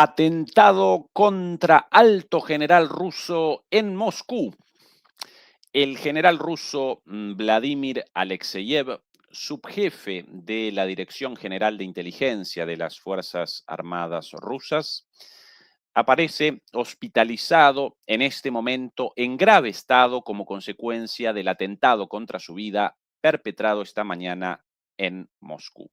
Atentado contra alto general ruso en Moscú. El general ruso Vladimir Alexeyev, subjefe de la Dirección General de Inteligencia de las Fuerzas Armadas rusas, aparece hospitalizado en este momento en grave estado como consecuencia del atentado contra su vida perpetrado esta mañana en Moscú.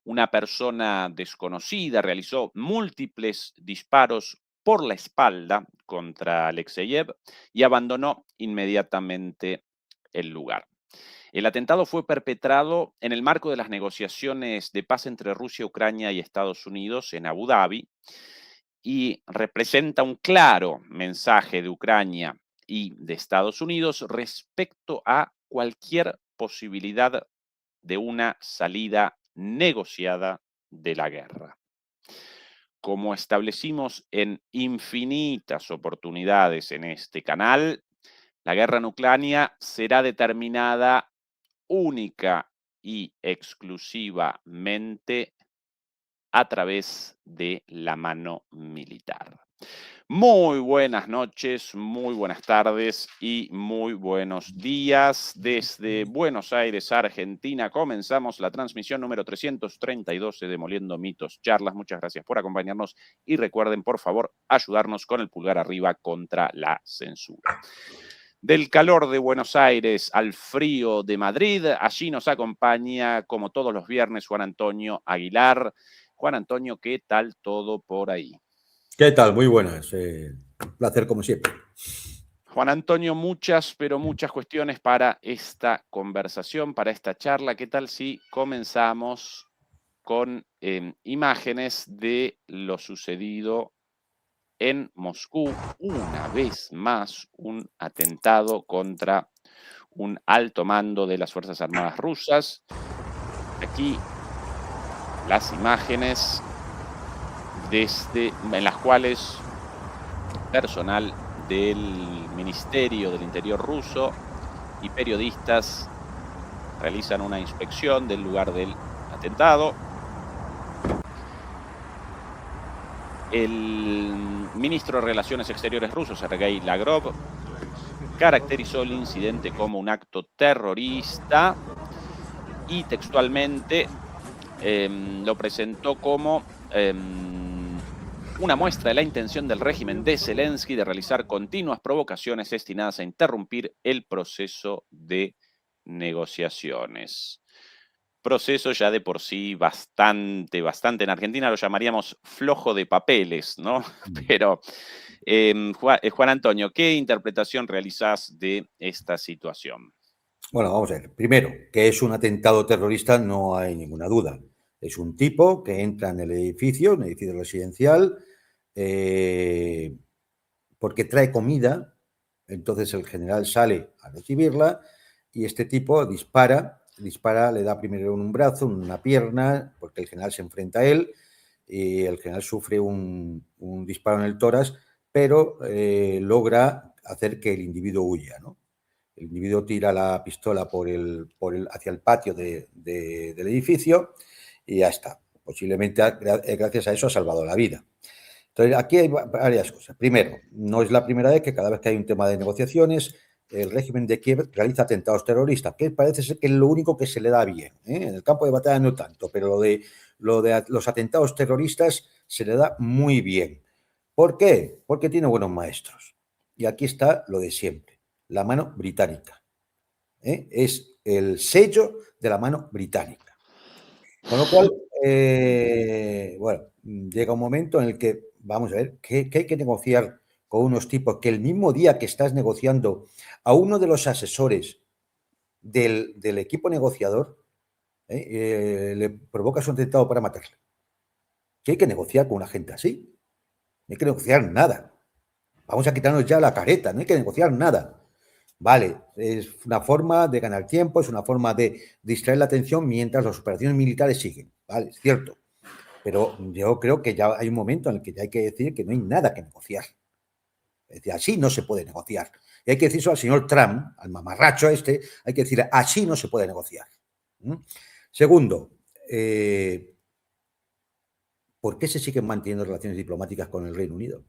Una persona desconocida realizó múltiples disparos por la espalda contra Alexeyev y abandonó inmediatamente el lugar. El atentado fue perpetrado en el marco de las negociaciones de paz entre Rusia, Ucrania y Estados Unidos en Abu Dhabi y representa un claro mensaje de Ucrania y de Estados Unidos respecto a cualquier posibilidad de una salida negociada de la guerra. Como establecimos en infinitas oportunidades en este canal, la guerra en Ucrania será determinada única y exclusivamente a través de la mano militar. Muy buenas noches, muy buenas tardes y muy buenos días. Desde Buenos Aires, Argentina, comenzamos la transmisión número 332 de Demoliendo Mitos Charlas. Muchas gracias por acompañarnos y recuerden, por favor, ayudarnos con el pulgar arriba contra la censura. Del calor de Buenos Aires al frío de Madrid, allí nos acompaña, como todos los viernes, Juan Antonio Aguilar. Juan Antonio, ¿qué tal todo por ahí? ¿Qué tal? Muy buenas. Un placer como siempre. Juan Antonio, muchas, pero muchas cuestiones para esta conversación, para esta charla. ¿Qué tal si comenzamos con imágenes de lo sucedido en Moscú? Una vez más, un atentado contra un alto mando de las Fuerzas Armadas rusas. Aquí las imágenes en las cuales personal del Ministerio del Interior ruso y periodistas realizan una inspección del lugar del atentado. El ministro de Relaciones Exteriores ruso, Sergei Lavrov, caracterizó el incidente como un acto terrorista y textualmente lo presentó como una muestra de la intención del régimen de Zelensky de realizar continuas provocaciones destinadas a interrumpir el proceso de negociaciones. Proceso ya de por sí bastante, en Argentina lo llamaríamos flojo de papeles, ¿no? Pero, Juan Antonio, ¿qué interpretación realizás de esta situación? Bueno, vamos a ver. Primero, que es un atentado terrorista no hay ninguna duda. Es un tipo que entra en el edificio residencial, porque trae comida. Entonces el general sale a recibirla y este tipo dispara, le da primero en un brazo, en una pierna, porque el general se enfrenta a él y el general sufre un disparo en el tórax, pero logra hacer que el individuo huya, ¿no? El individuo tira la pistola hacia el patio del edificio y ya está. Posiblemente gracias a eso ha salvado la vida. Entonces, aquí hay varias cosas. Primero, no es la primera vez que cada vez que hay un tema de negociaciones, el régimen de Kiev realiza atentados terroristas, que parece ser que es lo único que se le da bien. En el campo de batalla no tanto, pero lo de los atentados terroristas se le da muy bien. ¿Por qué? Porque tiene buenos maestros. Y aquí está lo de siempre, la mano británica. Es el sello de la mano británica. Con lo cual, bueno, llega un momento en el que, vamos a ver, que hay que negociar con unos tipos que el mismo día que estás negociando a uno de los asesores del equipo negociador, le provocas un atentado para matarle. ¿Qué hay que negociar con una gente así? No hay que negociar nada. Vamos a quitarnos ya la careta, no hay que negociar nada. Vale, es una forma de ganar tiempo, es una forma de distraer la atención mientras las operaciones militares siguen. Vale, es cierto. Pero yo creo que ya hay un momento en el que ya hay que decir que no hay nada que negociar. Es decir, así no se puede negociar. Y hay que decir eso al señor Trump, al mamarracho este, hay que decirle, así no se puede negociar. Segundo, ¿por qué se siguen manteniendo relaciones diplomáticas con el Reino Unido?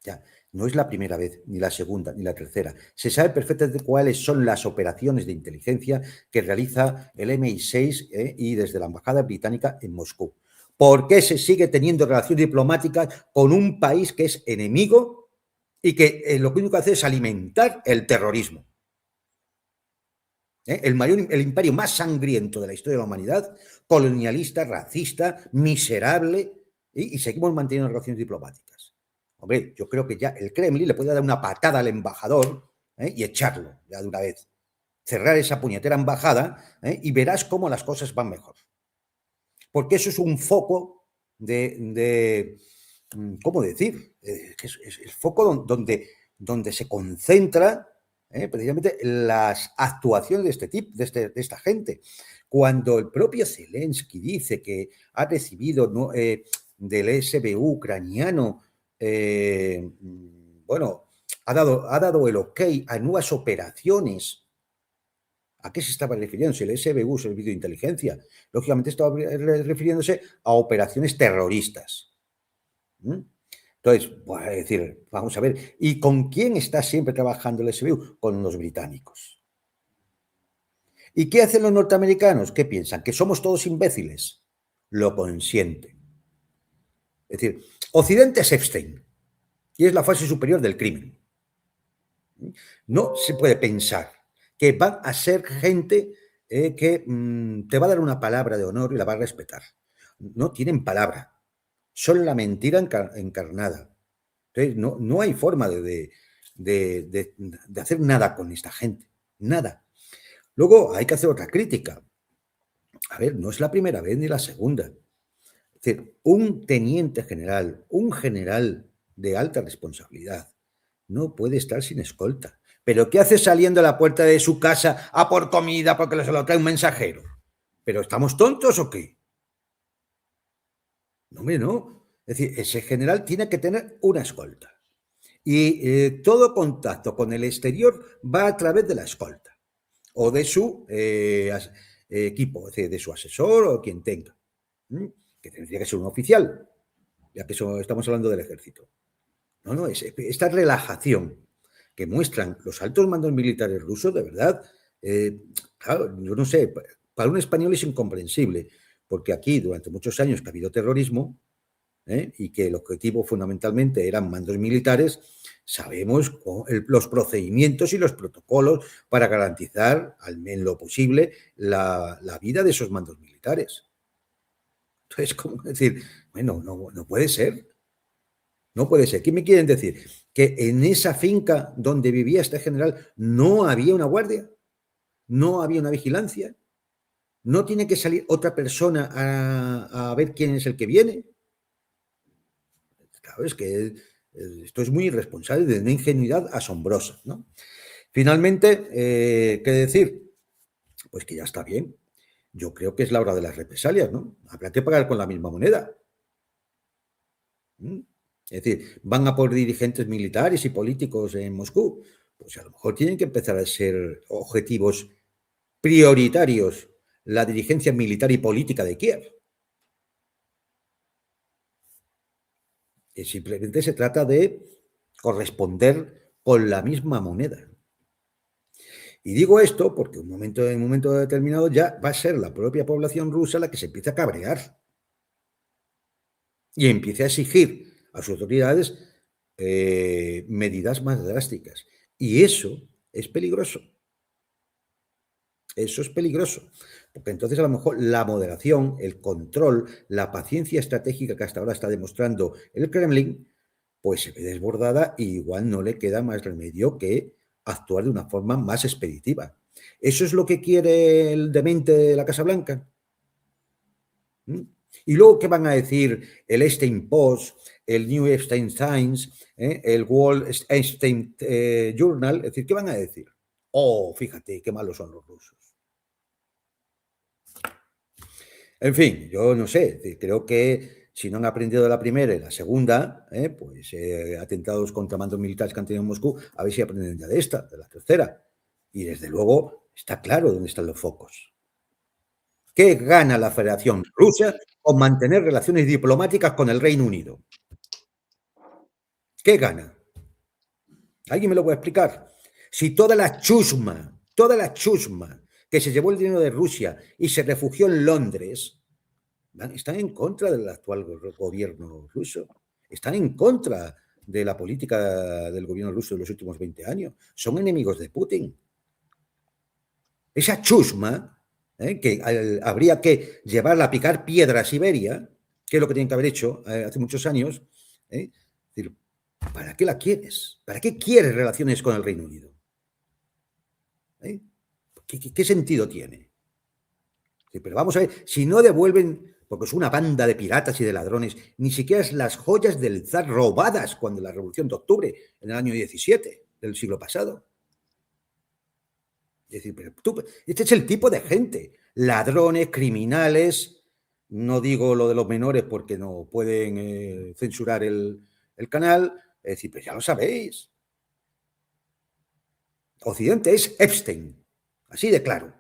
Ya, no es la primera vez, ni la segunda, ni la tercera. Se sabe perfectamente cuáles son las operaciones de inteligencia que realiza el MI6 y desde la Embajada Británica en Moscú. ¿Por qué se sigue teniendo relaciones diplomáticas con un país que es enemigo y que lo único que hace es alimentar el terrorismo? El imperio más sangriento de la historia de la humanidad, colonialista, racista, miserable, y seguimos manteniendo relaciones diplomáticas. Hombre, yo creo que ya el Kremlin le puede dar una patada al embajador y echarlo ya de una vez. Cerrar esa puñetera embajada y verás cómo las cosas van mejor. Porque eso es un foco ¿cómo decir? Es el foco donde se concentra precisamente las actuaciones de este tipo, de esta gente. Cuando el propio Zelensky dice que ha recibido del SBU ucraniano, bueno, ha dado el ok a nuevas operaciones. ¿A qué se estaba refiriendo? Si el SBU, Servicio de Inteligencia, lógicamente estaba refiriéndose a operaciones terroristas. Entonces, pues, es decir, vamos a ver, ¿y con quién está siempre trabajando el SBU? Con los británicos. ¿Y qué hacen los norteamericanos? ¿Qué piensan? ¿Que somos todos imbéciles? Lo consienten. Es decir, Occidente es Epstein y es la fase superior del crimen. No se puede pensar que van a ser gente que te va a dar una palabra de honor y la va a respetar. No tienen palabra. Son la mentira encarnada. Entonces, no hay forma de hacer nada con esta gente. Nada. Luego hay que hacer otra crítica. A ver, no es la primera vez ni la segunda. Es decir, un teniente general, un general de alta responsabilidad, no puede estar sin escolta. ¿Pero qué hace saliendo a la puerta de su casa a por comida porque se lo trae un mensajero? ¿Pero estamos tontos o qué? No, hombre, no. Es decir, ese general tiene que tener una escolta. Y todo contacto con el exterior va a través de la escolta o de su equipo, es decir, de su asesor o quien tenga, que tendría que ser un oficial, ya que estamos hablando del ejército. No, esta relajación que muestran los altos mandos militares rusos, de verdad, claro, yo no sé, para un español es incomprensible, porque aquí durante muchos años que ha habido terrorismo, y que el objetivo fundamentalmente eran mandos militares, sabemos los procedimientos y los protocolos para garantizar, en lo posible, la vida de esos mandos militares. Entonces, ¿cómo decir? Bueno, no puede ser. No puede ser. ¿Qué me quieren decir? Que en esa finca donde vivía este general no había una guardia, no había una vigilancia, no tiene que salir otra persona a ver quién es el que viene. Claro, es que esto es muy irresponsable, de una ingenuidad asombrosa, ¿no? Finalmente, ¿qué decir? Pues que ya está bien. Yo creo que es la hora de las represalias, ¿no? Habrá que pagar con la misma moneda. Es decir, van a por dirigentes militares y políticos en Moscú. Pues a lo mejor tienen que empezar a ser objetivos prioritarios la dirigencia militar y política de Kiev. Simplemente se trata de corresponder con la misma moneda. Y digo esto porque en un momento determinado ya va a ser la propia población rusa la que se empieza a cabrear y empiece a exigir a sus autoridades medidas más drásticas. Y eso es peligroso. Eso es peligroso, porque entonces a lo mejor la moderación, el control, la paciencia estratégica que hasta ahora está demostrando el Kremlin, pues se ve desbordada y igual no le queda más remedio que actuar de una forma más expeditiva. ¿Eso es lo que quiere el demente de la Casa Blanca? Y luego, ¿qué van a decir el Epstein Post, el New Epstein Times, el Wall Epstein Journal? Es decir, ¿qué van a decir? Oh, fíjate, qué malos son los rusos. En fin, yo no sé, creo que si no han aprendido de la primera y la segunda, pues atentados contra mandos militares que han tenido en Moscú, a ver si aprenden ya de esta, de la tercera. Y desde luego está claro dónde están los focos. ¿Qué gana la Federación Rusa o mantener relaciones diplomáticas con el Reino Unido. ¿Qué gana? ¿Alguien me lo puede explicar? Si toda la chusma que se llevó el dinero de Rusia y se refugió en Londres, están en contra del actual gobierno ruso, están en contra de la política del gobierno ruso de los últimos 20 años, son enemigos de Putin. Esa chusma, que habría que llevarla a picar piedra a Siberia, que es lo que tienen que haber hecho hace muchos años, es decir, ¿para qué la quieres? ¿Para qué quieres relaciones con el Reino Unido? ¿Qué sentido tiene? Sí, pero vamos a ver, si no devuelven, porque es una banda de piratas y de ladrones, ni siquiera es las joyas del zar robadas cuando la Revolución de Octubre, en el año 17 del siglo pasado. Es decir, pero este es el tipo de gente, ladrones, criminales, no digo lo de los menores porque no pueden censurar el canal, es decir, pero ya lo sabéis. Occidente es Epstein, así de claro.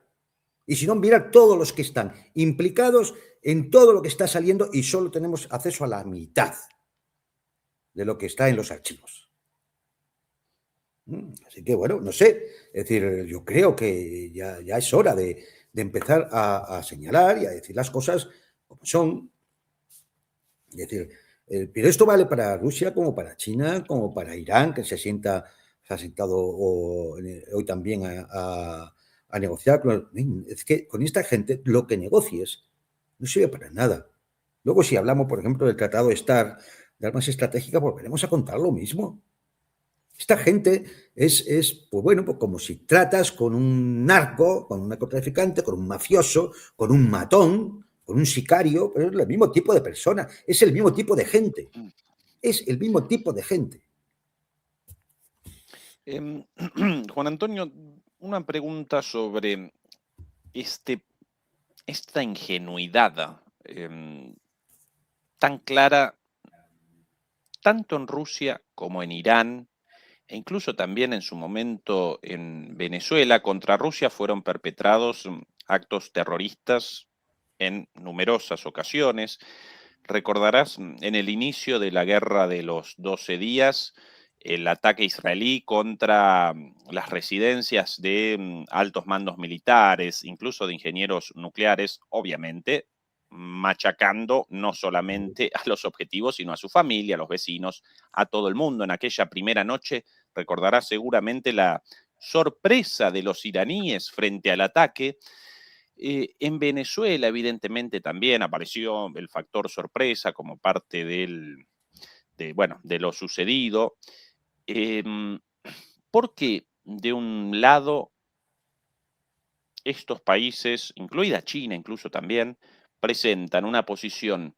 Y si no, mirar todos los que están implicados en todo lo que está saliendo y solo tenemos acceso a la mitad de lo que está en los archivos. Así que, bueno, no sé. Es decir, yo creo que ya es hora de empezar a señalar y a decir las cosas como son. Es decir, pero esto vale para Rusia como para China, como para Irán, que se ha sentado hoy también a negociar. Es que con esta gente lo que negocies no sirve para nada. Luego, si hablamos, por ejemplo, del Tratado START de armas estratégicas, volveremos a contar lo mismo. Esta gente es pues bueno, pues como si tratas con un narco, con un narcotraficante, con un mafioso, con un matón, con un sicario, pero es el mismo tipo de persona, es el mismo tipo de gente. Es el mismo tipo de gente. Juan Antonio, una pregunta sobre esta ingenuidad tan clara, tanto en Rusia como en Irán, e incluso también en su momento en Venezuela. Contra Rusia fueron perpetrados actos terroristas en numerosas ocasiones. Recordarás en el inicio de la guerra de los 12 días, el ataque israelí contra las residencias de altos mandos militares, incluso de ingenieros nucleares, obviamente machacando no solamente a los objetivos, sino a su familia, a los vecinos, a todo el mundo. En aquella primera noche, recordarás seguramente la sorpresa de los iraníes frente al ataque. En Venezuela, evidentemente, también apareció el factor sorpresa como parte de lo sucedido. Porque de un lado, estos países, incluida China incluso también, presentan una posición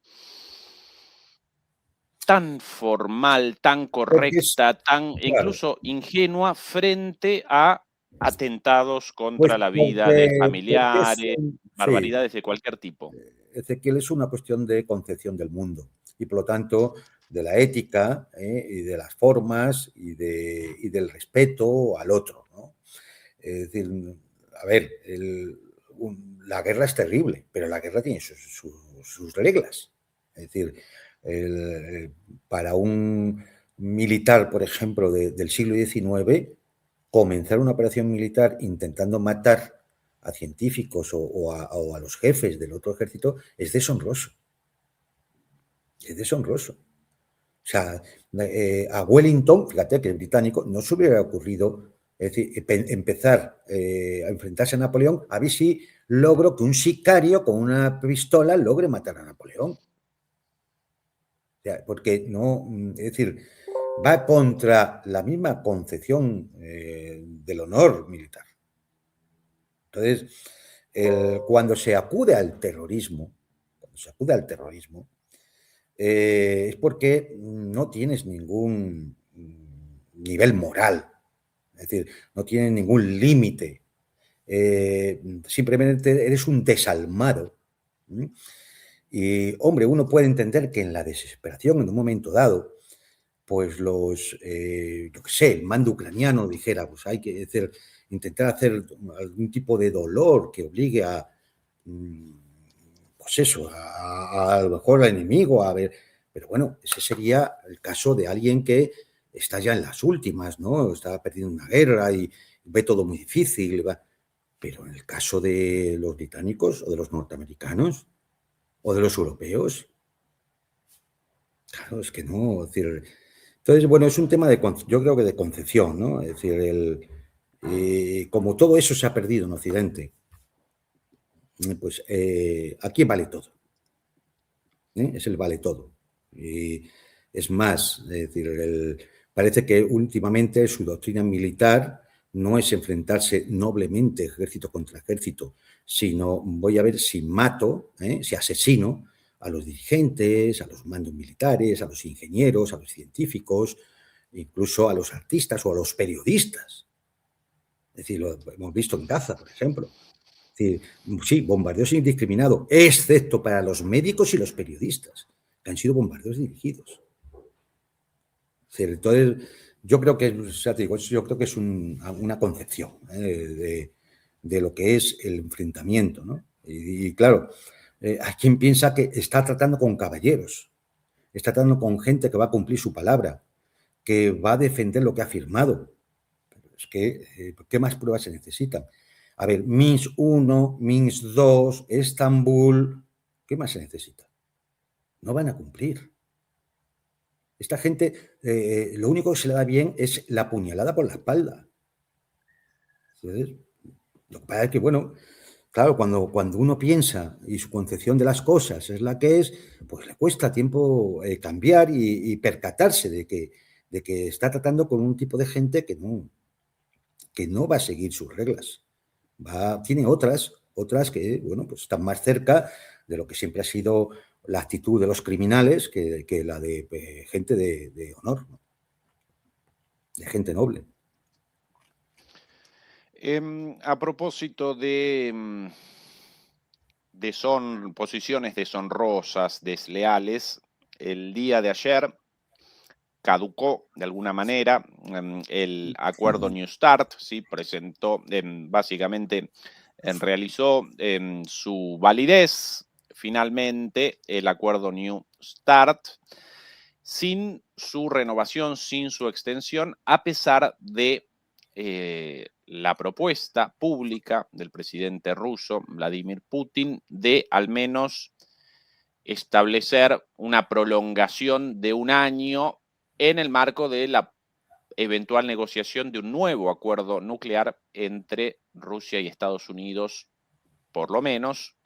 tan formal, tan correcta, tan Claro, incluso ingenua frente a atentados pues contra la vida de porque es familiares, sí, barbaridades de cualquier tipo. Ezequiel, es una cuestión de concepción del mundo y por lo tanto de la ética y de las formas y del respeto al otro, ¿no? Es decir, a ver, la guerra es terrible, pero la guerra tiene sus reglas. Es decir, para un militar, por ejemplo, del siglo XIX, comenzar una operación militar intentando matar a científicos o a los jefes del otro ejército es deshonroso. Es deshonroso. O sea, a Wellington, fíjate que es británico, no se hubiera ocurrido empezar a enfrentarse a Napoleón, a ver si logro que un sicario con una pistola logre matar a Napoleón. O sea, porque no, es decir, va contra la misma concepción del honor militar. Entonces, cuando se acude al terrorismo, es porque no tienes ningún nivel moral, es decir, no tienes ningún límite, simplemente eres un desalmado. Y, hombre, uno puede entender que en la desesperación, en un momento dado, pues yo qué sé, el mando ucraniano dijera, pues hay que intentar hacer algún tipo de dolor que obligue a pues eso, a lo mejor al enemigo, a ver, pero bueno, ese sería el caso de alguien que está ya en las últimas, ¿no? Está perdiendo una guerra y ve todo muy difícil, pero en el caso de los británicos o de los norteamericanos o de los europeos, claro, es que no, es decir, entonces, bueno, es un tema de, yo creo que de concepción, ¿no? Es decir, como todo eso se ha perdido en Occidente, pues aquí vale todo, ¿eh? Es el vale todo. Y es más, es decir, parece que últimamente su doctrina militar no es enfrentarse noblemente ejército contra ejército, sino voy a ver si mato, si asesino a los dirigentes, a los mandos militares, a los ingenieros, a los científicos, incluso a los artistas o a los periodistas. Es decir, lo hemos visto en Gaza, por ejemplo. Es decir, sí, bombardeos indiscriminados, excepto para los médicos y los periodistas, que han sido bombardeos dirigidos. Es decir, entonces, yo creo que, o sea, te digo, yo creo que es una concepción de lo que es el enfrentamiento, ¿no? Y claro, hay quien piensa que está tratando con caballeros, está tratando con gente que va a cumplir su palabra, que va a defender lo que ha firmado. Pero es que, ¿qué más pruebas se necesitan? A ver, Minsk 1, Minsk 2, Estambul, ¿qué más se necesita? No van a cumplir. Esta gente, lo único que se le da bien es la puñalada por la espalda. Entonces, lo que pasa es que, bueno, claro, cuando uno piensa y su concepción de las cosas es la que es, pues le cuesta tiempo cambiar y percatarse de que está tratando con un tipo de gente que no va a seguir sus reglas. Tiene otras que, bueno, pues están más cerca de lo que siempre ha sido la actitud de los criminales que la de gente de honor, ¿no? De gente noble. A propósito de posiciones deshonrosas, desleales, el día de ayer caducó de alguna manera el acuerdo New Start, ¿sí? Presentó, básicamente realizó su validez finalmente el acuerdo New Start sin su renovación, sin su extensión, a pesar de la propuesta pública del presidente ruso, Vladimir Putin, de al menos establecer una prolongación de un año en el marco de la eventual negociación de un nuevo acuerdo nuclear entre Rusia y Estados Unidos, por lo menos,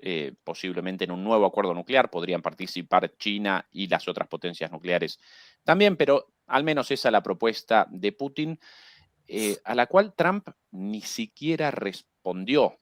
posiblemente en un nuevo acuerdo nuclear podrían participar China y las otras potencias nucleares también, pero al menos esa es la propuesta de Putin, a la cual Trump ni siquiera respondió.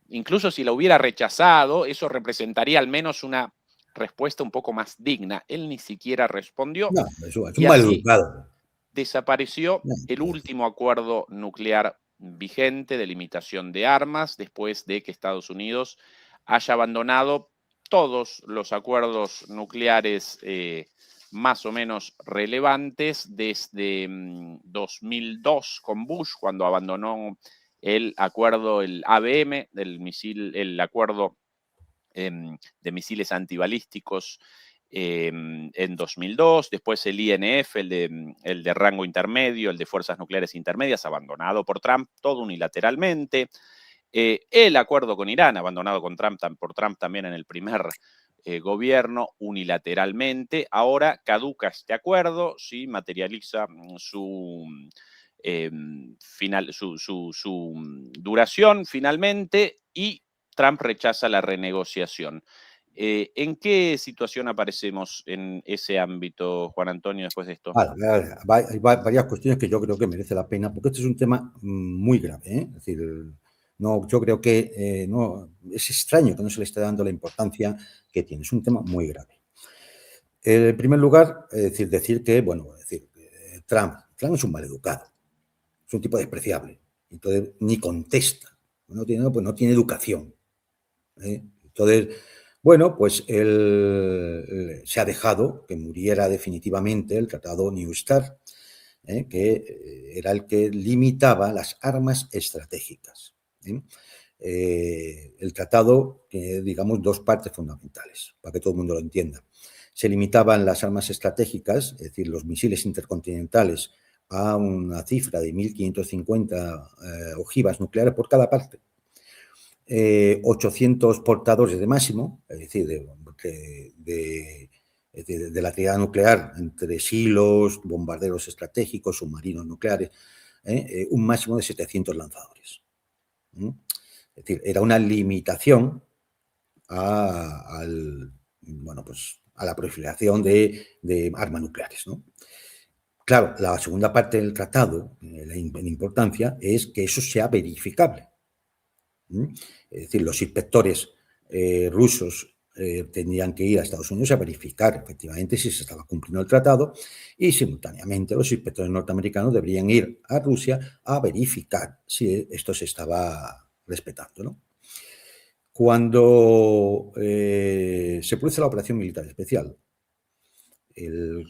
Incluso si la hubiera rechazado, eso representaría al menos una respuesta un poco más digna. Él ni siquiera respondió No, es un y así maleducado. desapareció No, el último acuerdo nuclear vigente de limitación de armas después de que Estados Unidos haya abandonado todos los acuerdos nucleares más o menos relevantes desde 2002 con Bush, cuando abandonó el acuerdo, el ABM, el acuerdo de misiles antibalísticos en 2002, después el INF, el de rango intermedio, el de fuerzas nucleares intermedias, abandonado por Trump, todo unilateralmente. El acuerdo con Irán, abandonado por Trump también en el primer gobierno, unilateralmente. Ahora caduca este acuerdo, ¿sí? Materializa su duración finalmente y Trump rechaza la renegociación. ¿En qué situación aparecemos en ese ámbito, Juan Antonio, después de esto? Vale, hay varias cuestiones que yo creo que merece la pena, porque este es un tema muy grave, ¿eh? Es decir, no, yo creo que no, es extraño que no se le esté dando la importancia que tiene. Es un tema muy grave. En primer lugar, decir que, bueno, Trump es un maleducado, es un tipo despreciable, entonces ni contesta, no tiene educación, ¿eh? Entonces, bueno, pues él se ha dejado que muriera definitivamente el tratado New START, que era el que limitaba las armas estratégicas, ¿eh? el tratado tiene, digamos, dos partes fundamentales, para que todo el mundo lo entienda. Se limitaban las armas estratégicas, es decir, los misiles intercontinentales, a una cifra de 1.550 ojivas nucleares por cada parte. 800 portadores de máximo, es decir, de la tirada nuclear entre silos, bombarderos estratégicos, submarinos nucleares, un máximo de 700 lanzadores. Es decir, era una limitación a la proliferación de armas nucleares, ¿no? Claro, la segunda parte del tratado, la importancia, es que eso sea verificable. Es decir, los inspectores rusos tendrían que ir a Estados Unidos a verificar efectivamente si se estaba cumpliendo el tratado y simultáneamente los inspectores norteamericanos deberían ir a Rusia a verificar si esto se estaba respetando, ¿no? Cuando se produce la operación militar especial,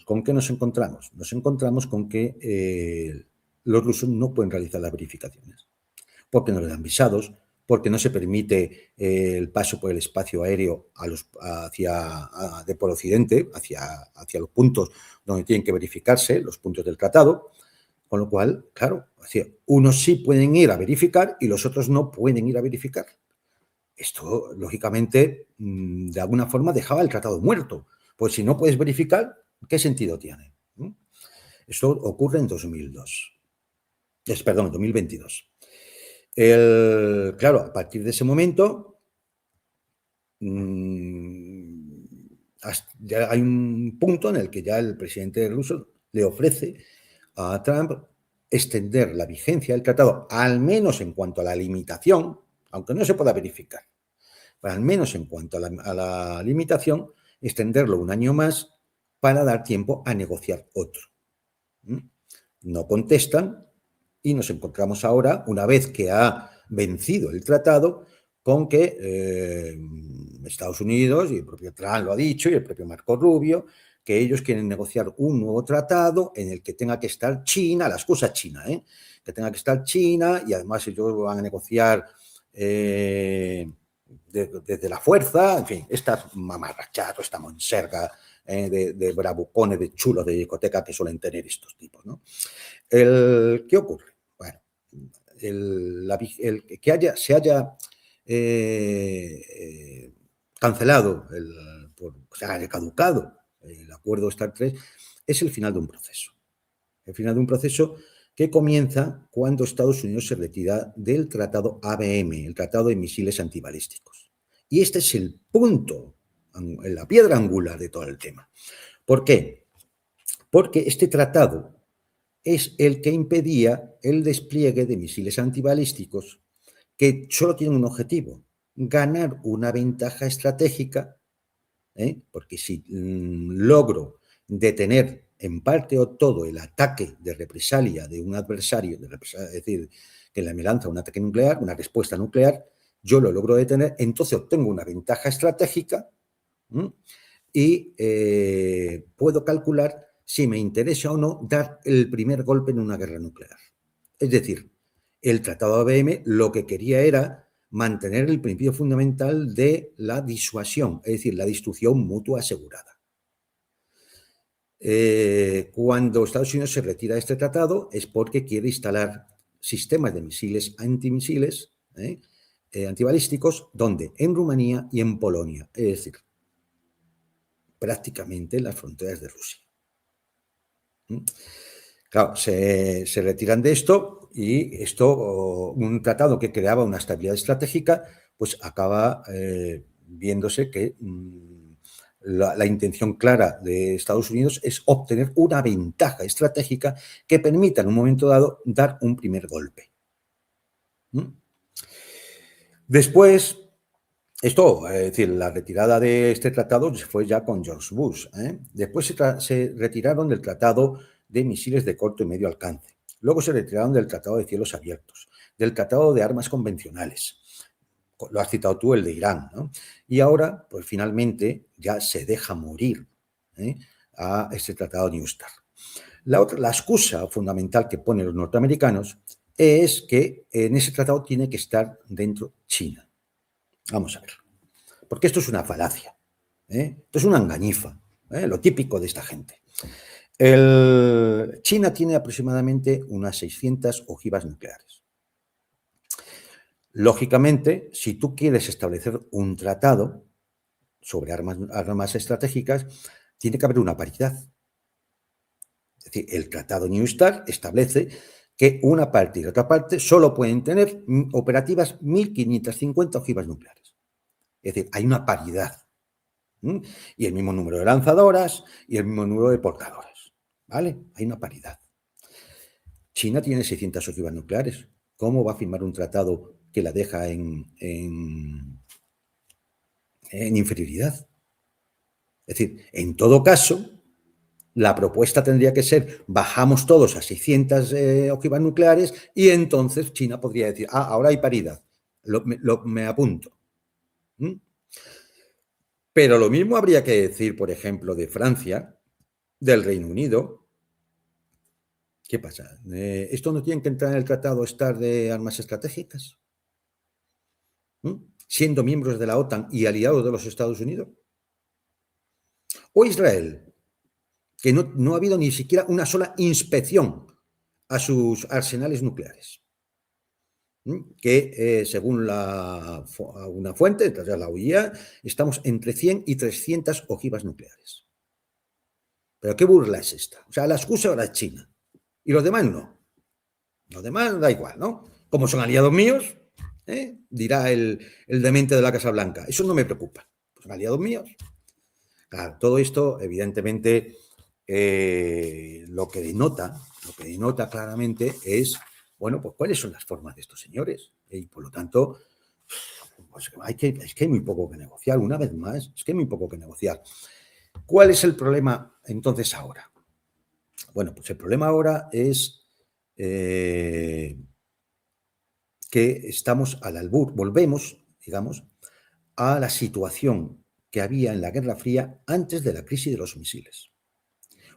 ¿con qué nos encontramos? Nos encontramos con que los rusos no pueden realizar las verificaciones porque no le dan visados, porque no se permite el paso por el espacio aéreo por Occidente, hacia los puntos donde tienen que verificarse, los puntos del tratado, con lo cual, claro, unos sí pueden ir a verificar y los otros no pueden ir a verificar. Esto, lógicamente, de alguna forma dejaba el tratado muerto, pues si no puedes verificar, ¿qué sentido tiene? Esto ocurre en 2022. Perdón, 2022. Claro, a partir de ese momento ya hay un punto en el que ya el presidente ruso le ofrece a Trump extender la vigencia del tratado, al menos en cuanto a la limitación, aunque no se pueda verificar, pero al menos en cuanto a la limitación, extenderlo un año más para dar tiempo a negociar otro. No contestan y nos encontramos ahora, una vez que ha vencido el tratado, con que Estados Unidos, y el propio Trump lo ha dicho, y el propio Marco Rubio, que ellos quieren negociar un nuevo tratado en el que tenga que estar China, la excusa China, que tenga que estar China, y además ellos van a negociar desde la fuerza, en fin, esta mamarrachada, esta monserga de bravucones, de chulos de discoteca que suelen tener estos tipos, ¿no? ¿Qué ocurre? Bueno, que se haya cancelado, se haya caducado el acuerdo START 3, es el final de un proceso. El final de un proceso que comienza cuando Estados Unidos se retira del tratado ABM, el Tratado de Misiles Antibalísticos. Y este es el punto, la piedra angular de todo el tema. ¿Por qué? Porque este tratado es el que impedía el despliegue de misiles antibalísticos que solo tienen un objetivo: ganar una ventaja estratégica, porque si logro detener en parte o todo el ataque de represalia de un adversario, es decir, que me lanza un ataque nuclear, una respuesta nuclear, yo lo logro detener, entonces obtengo una ventaja estratégica y puedo calcular si me interesa o no dar el primer golpe en una guerra nuclear. Es decir, el Tratado ABM lo que quería era mantener el principio fundamental de la disuasión, es decir, la destrucción mutua asegurada. Cuando Estados Unidos se retira de este tratado es porque quiere instalar sistemas de misiles antimisiles, antibalísticos, ¿dónde? En Rumanía y en Polonia, es decir, prácticamente en las fronteras de Rusia. Claro, se retiran de esto y un tratado que creaba una estabilidad estratégica, pues acaba viéndose que la intención clara de Estados Unidos es obtener una ventaja estratégica que permita en un momento dado dar un primer golpe. Después, es decir, la retirada de este tratado fue ya con George Bush. Después se retiraron del tratado de misiles de corto y medio alcance. Luego se retiraron del tratado de cielos abiertos, del tratado de armas convencionales. Lo has citado tú, el de Irán, ¿no? Y ahora, pues finalmente, ya se deja morir a este tratado New START. La excusa fundamental que ponen los norteamericanos es que en ese tratado tiene que estar dentro China. Vamos a ver. Porque esto es una falacia. Esto es una engañifa. Lo típico de esta gente. China tiene aproximadamente unas 600 ojivas nucleares. Lógicamente, si tú quieres establecer un tratado sobre armas estratégicas, tiene que haber una paridad. Es decir, el Tratado New START establece que una parte y otra parte solo pueden tener operativas 1.550 ojivas nucleares. Es decir, hay una paridad. Y el mismo número de lanzadoras y el mismo número de portadoras. ¿Vale? Hay una paridad. China tiene 600 ojivas nucleares. ¿Cómo va a firmar un tratado que la deja en inferioridad? Es decir, en todo caso, la propuesta tendría que ser, bajamos todos a 600 ojivas nucleares y entonces China podría decir, ahora hay paridad, me apunto. Pero lo mismo habría que decir, por ejemplo, de Francia, del Reino Unido. ¿Qué pasa? ¿Esto no tiene que entrar en el Tratado START de armas estratégicas? Siendo miembros de la OTAN y aliados de los Estados Unidos. O Israel, que no ha habido ni siquiera una sola inspección a sus arsenales nucleares, que según una fuente, la OIA, estamos entre 100 y 300 ojivas nucleares. ¿Pero qué burla es esta? O sea, la excusa ahora es China. Y los demás no. Los demás da igual, ¿no? Como son aliados míos, dirá el demente de la Casa Blanca. Eso no me preocupa. Pues son aliados míos. Claro, todo esto, evidentemente, lo que denota claramente es, bueno, pues cuáles son las formas de estos señores. Y por lo tanto, pues es que hay muy poco que negociar. Una vez más, es que hay muy poco que negociar. ¿Cuál es el problema entonces ahora? Bueno, pues el problema ahora es que estamos al albur, volvemos, digamos, a la situación que había en la Guerra Fría antes de la crisis de los misiles.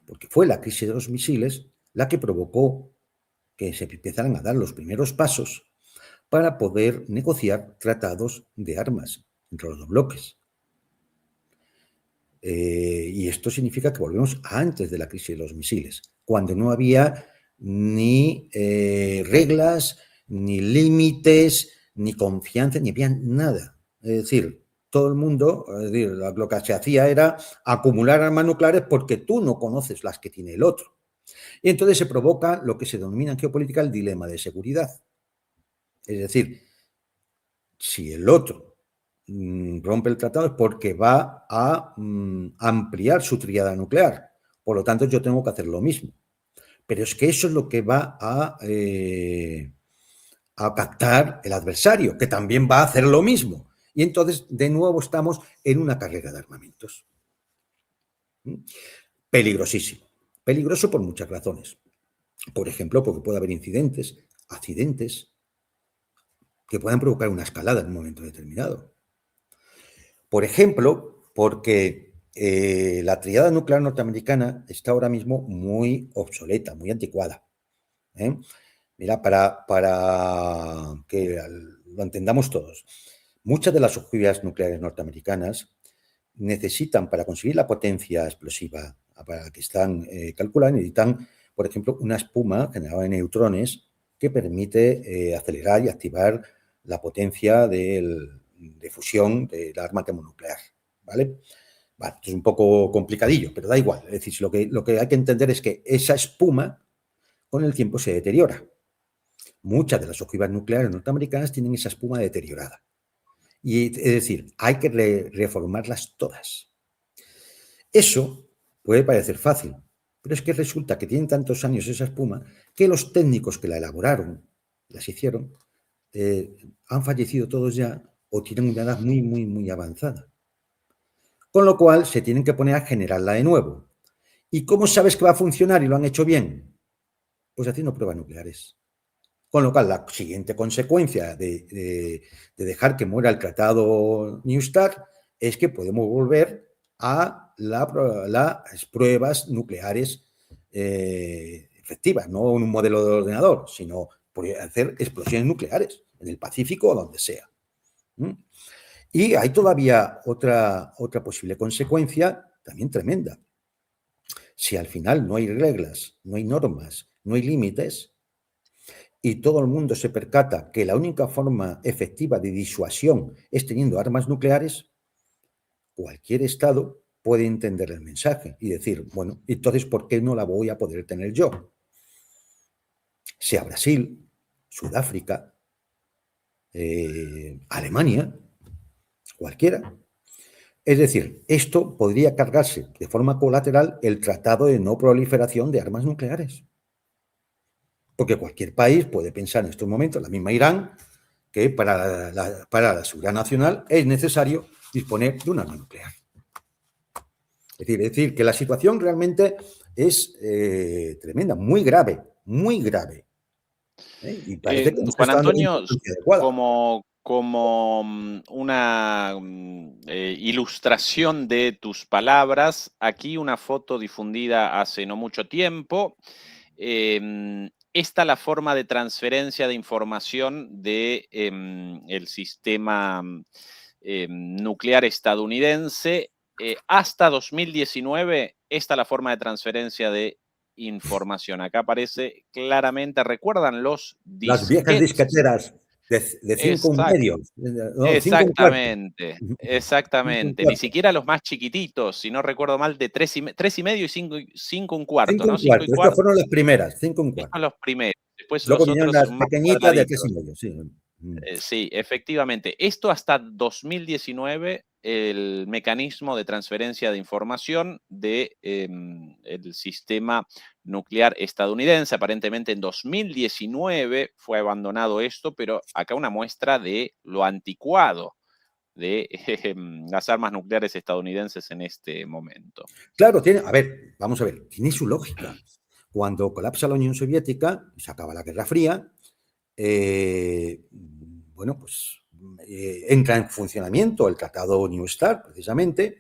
Porque fue la crisis de los misiles la que provocó que se empezaran a dar los primeros pasos para poder negociar tratados de armas entre los dos bloques. Y esto significa que volvemos a antes de la crisis de los misiles, cuando no había ni reglas, ni límites, ni confianza, ni había nada. Es decir, todo el mundo, lo que se hacía era acumular armas nucleares porque tú no conoces las que tiene el otro. Y entonces se provoca lo que se denomina en geopolítica el dilema de seguridad. Es decir, si el otro rompe el tratado es porque va a ampliar su tríada nuclear. Por lo tanto, yo tengo que hacer lo mismo. Pero es que eso es lo que va a captar el adversario, que también va a hacer lo mismo. Y entonces, de nuevo, estamos en una carrera de armamentos. Peligrosísimo. Peligroso por muchas razones. Por ejemplo, porque puede haber incidentes, accidentes, que puedan provocar una escalada en un momento determinado. Por ejemplo, porque la tríada nuclear norteamericana está ahora mismo muy obsoleta, muy anticuada. Mira, para que lo entendamos todos, muchas de las ojivas nucleares norteamericanas necesitan, para conseguir la potencia explosiva para la que están calculando, necesitan, por ejemplo, una espuma generada en neutrones que permite acelerar y activar la potencia de fusión del arma termonuclear, ¿vale? Vale, esto es un poco complicadillo, pero da igual. Es decir, lo que hay que entender es que esa espuma con el tiempo se deteriora. Muchas de las ojivas nucleares norteamericanas tienen esa espuma deteriorada. Y, es decir, hay que reformarlas todas. Eso puede parecer fácil, pero es que resulta que tienen tantos años esa espuma que los técnicos que la elaboraron, las hicieron, han fallecido todos ya o tienen una edad muy, muy, muy avanzada. Con lo cual se tienen que poner a generarla de nuevo. ¿Y cómo sabes que va a funcionar y lo han hecho bien? Pues haciendo pruebas nucleares. Con lo cual, la siguiente consecuencia de dejar que muera el tratado New START es que podemos volver a las pruebas nucleares efectivas, no en un modelo de ordenador, sino podría hacer explosiones nucleares en el Pacífico o donde sea. Y hay todavía otra posible consecuencia también tremenda. Si al final no hay reglas, no hay normas, no hay límites, y todo el mundo se percata que la única forma efectiva de disuasión es teniendo armas nucleares, cualquier Estado puede entender el mensaje y decir, bueno, entonces, ¿por qué no la voy a poder tener yo? Sea Brasil, Sudáfrica, Alemania, cualquiera. Es decir, esto podría cargarse de forma colateral el Tratado de No Proliferación de Armas Nucleares. Porque cualquier país puede pensar en estos momentos, la misma Irán, que para la seguridad nacional es necesario disponer de un arma nuclear. Es decir, que la situación realmente es tremenda, muy grave, muy grave. Y parece que no se Juan está dando la Antonio, importancia adecuada. como una ilustración de tus palabras, aquí una foto difundida hace no mucho tiempo. Esta la forma de transferencia de información de el sistema nuclear estadounidense. Hasta 2019, esta la forma de transferencia de información. Acá aparece claramente, ¿recuerdan los Las viejas disquetes? disqueteras de 5,5, no, 5,25. Exactamente, exactamente. Ni 5,25. siquiera los más chiquititos, si no recuerdo mal, de 3,5 y 5,25, ¿no? 5 y 5,25. Estas cuarto. fueron las primeras, 5,25. Estos los primeros. Después Luego los vinieron otros las más pequeñitas de cuadraditos. 3,5, sí. Sí, efectivamente. Esto hasta 2019, el mecanismo de transferencia de información de el sistema nuclear estadounidense. Aparentemente en 2019 fue abandonado esto, pero acá una muestra de lo anticuado de las armas nucleares estadounidenses en este momento. Claro, vamos a ver, tiene su lógica. Cuando colapsa la Unión Soviética y se acaba la Guerra Fría, bueno, pues entra en funcionamiento el Tratado New START, precisamente.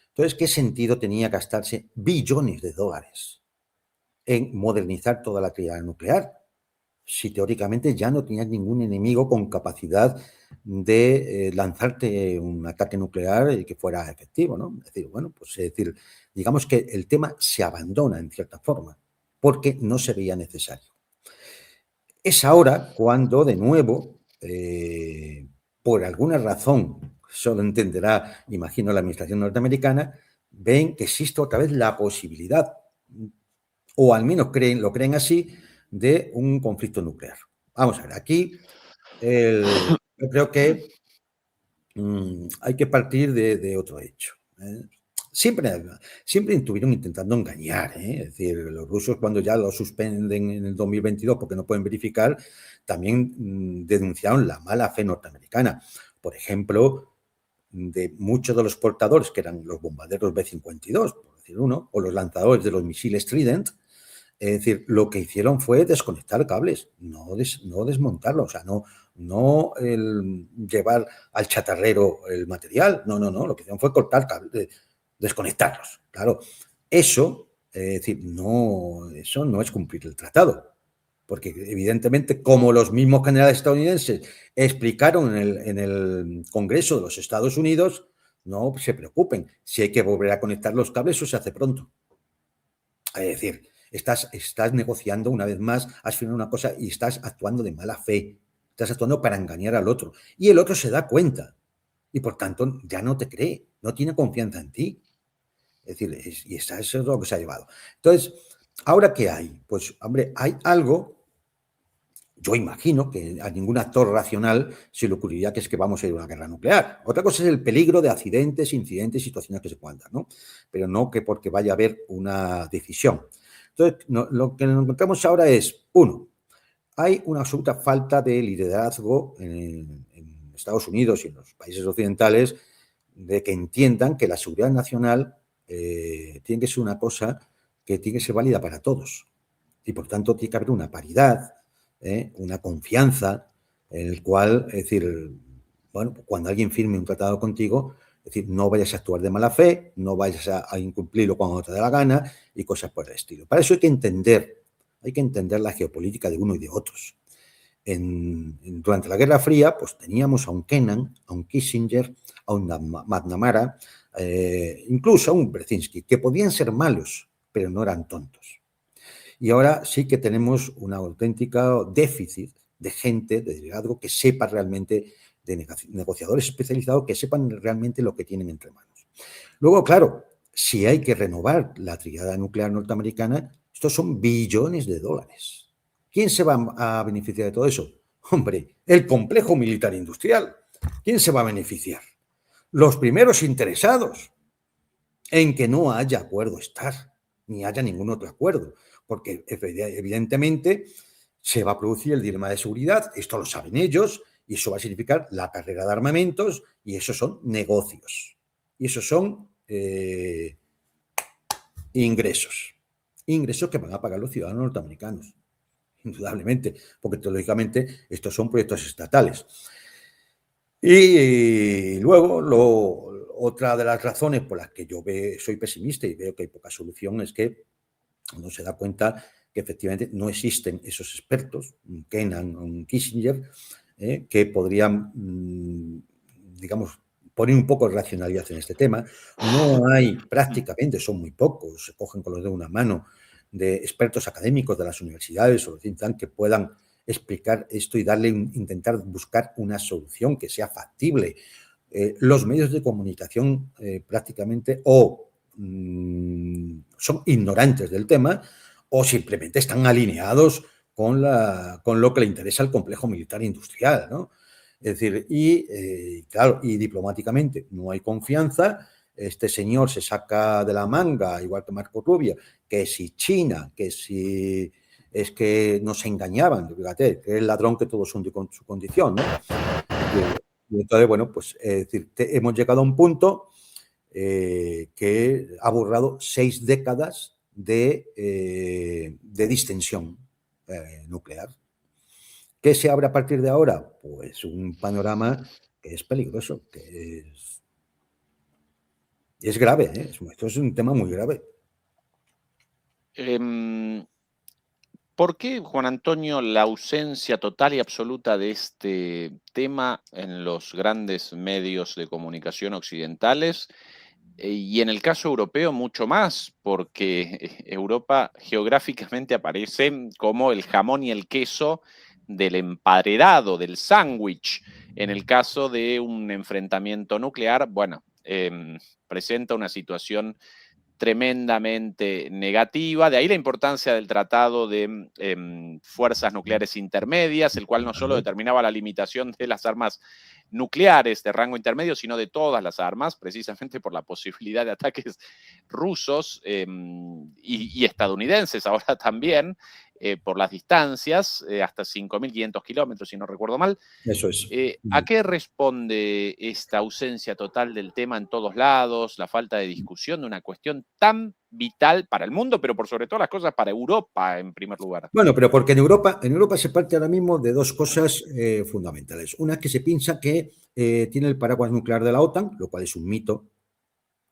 Entonces, ¿qué sentido tenía gastarse billones de dólares en modernizar toda la actividad nuclear? Si teóricamente ya no tenías ningún enemigo con capacidad de lanzarte un ataque nuclear y que fuera efectivo, ¿no? Es decir, bueno, pues digamos que el tema se abandona en cierta forma, porque no se veía necesario. Es ahora cuando, de nuevo, por alguna razón, solo entenderá, imagino, la administración norteamericana, ven que existe otra vez la posibilidad, o al menos lo creen así, de un conflicto nuclear. Vamos a ver, aquí yo creo que hay que partir de otro hecho. Siempre estuvieron intentando engañar. Es decir, los rusos, cuando ya lo suspenden en el 2022 porque no pueden verificar, también denunciaron la mala fe norteamericana. Por ejemplo, de muchos de los portadores, que eran los bombarderos B-52, por decir uno, o los lanzadores de los misiles Trident. Es decir, lo que hicieron fue desconectar cables, no desmontarlos, o sea, no llevar al chatarrero el material, no, lo que hicieron fue cortar cables, desconectarlos. Claro, eso, es decir, eso no es cumplir el tratado, porque evidentemente, como los mismos generales estadounidenses explicaron en el Congreso de los Estados Unidos, no se preocupen, si hay que volver a conectar los cables, eso se hace pronto. Es decir, estás negociando una vez más, has firmado una cosa y estás actuando de mala fe, estás actuando para engañar al otro. Y el otro se da cuenta y por tanto ya no te cree, no tiene confianza en ti. Es decir, eso es lo que se ha llevado. Entonces, ¿ahora qué hay? Pues, hombre, hay algo, yo imagino que a ningún actor racional se le ocurriría que es que vamos a ir a una guerra nuclear. Otra cosa es el peligro de accidentes, incidentes, situaciones que se puedan dar, ¿no? Pero no que porque vaya a haber una decisión. Entonces, lo que nos encontramos ahora es, uno, hay una absoluta falta de liderazgo en Estados Unidos y en los países occidentales de que entiendan que la seguridad nacional tiene que ser una cosa que tiene que ser válida para todos. Y por tanto tiene que haber una paridad, una confianza en el cual, es decir, bueno, cuando alguien firme un tratado contigo, es decir, no vayas a actuar de mala fe, no vayas a incumplirlo cuando te dé la gana y cosas por el estilo. Para eso hay que entender la geopolítica de uno y de otros. durante la Guerra Fría, pues teníamos a un Kennan, a un Kissinger, a un McNamara, incluso a un Brzezinski, que podían ser malos, pero no eran tontos. Y ahora sí que tenemos un auténtico déficit de gente, de liderazgo, que sepa realmente, de negociadores especializados, que sepan realmente lo que tienen entre manos. Luego, claro, si hay que renovar la tríada nuclear norteamericana, estos son billones de dólares. ¿Quién se va a beneficiar de todo eso? Hombre, el complejo militar industrial. ¿Quién se va a beneficiar? Los primeros interesados en que no haya acuerdo estar, ni haya ningún otro acuerdo, porque evidentemente se va a producir el dilema de seguridad, esto lo saben ellos, y eso va a significar la carrera de armamentos, y eso son negocios, y eso son ingresos que van a pagar los ciudadanos norteamericanos, indudablemente, porque teóricamente estos son proyectos estatales. Y luego, otra de las razones por las que yo soy pesimista y veo que hay poca solución es que uno se da cuenta que efectivamente no existen esos expertos, un Kennan o un Kissinger, que podrían, digamos, poner un poco de racionalidad en este tema. No hay prácticamente, son muy pocos, se cogen con los dedos de una mano, de expertos académicos de las universidades o los think tank que puedan explicar esto y intentar buscar una solución que sea factible. Los medios de comunicación prácticamente son ignorantes del tema o simplemente están alineados con lo que le interesa al complejo militar industrial, ¿no? Es decir, claro, y diplomáticamente no hay confianza. Este señor se saca de la manga, igual que Marco Rubio, que si China, que si es que nos engañaban, fíjate, que es el ladrón que todos hunde con su condición, ¿no? Y entonces, bueno, pues es decir, hemos llegado a un punto que ha borrado 6 décadas de distensión nuclear. ¿Qué se abre a partir de ahora? Pues un panorama que es peligroso, que es grave, ¿eh? Esto es un tema muy grave. ¿Por qué, Juan Antonio, la ausencia total y absoluta de este tema en los grandes medios de comunicación occidentales? Y en el caso europeo mucho más, porque Europa geográficamente aparece como el jamón y el queso del emparedado, del sándwich. En el caso de un enfrentamiento nuclear, bueno, presenta una situación tremendamente negativa. De ahí la importancia del Tratado de Fuerzas Nucleares Intermedias, el cual no solo determinaba la limitación de las armas nucleares de rango intermedio, sino de todas las armas, precisamente por la posibilidad de ataques rusos y estadounidenses ahora también, por las distancias, hasta 5.500 kilómetros, si no recuerdo mal. Eso es. ¿A qué responde esta ausencia total del tema en todos lados, la falta de discusión de una cuestión tan vital para el mundo, pero por sobre todas las cosas para Europa en primer lugar? Bueno, pero porque en Europa se parte ahora mismo de dos cosas fundamentales. Una, que se piensa que tiene el paraguas nuclear de la OTAN, lo cual es un mito.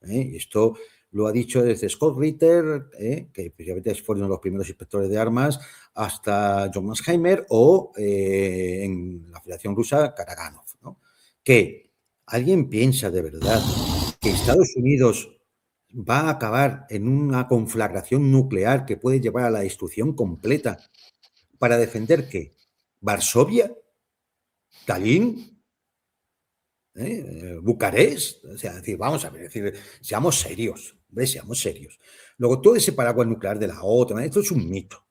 Esto lo ha dicho desde Scott Ritter, que precisamente fueron los primeros inspectores de armas, hasta John Mansheimer o en la Federación Rusa, Karaganov, ¿no? Que alguien piensa de verdad que Estados Unidos va a acabar en una conflagración nuclear que puede llevar a la destrucción completa para defender ¿qué? ¿Varsovia? ¿Tallinn? Bucarest, o sea, decir, vamos a ver, decir, seamos serios, hombre, seamos serios. Luego, todo ese paraguas nuclear de la OTAN, esto es un mito.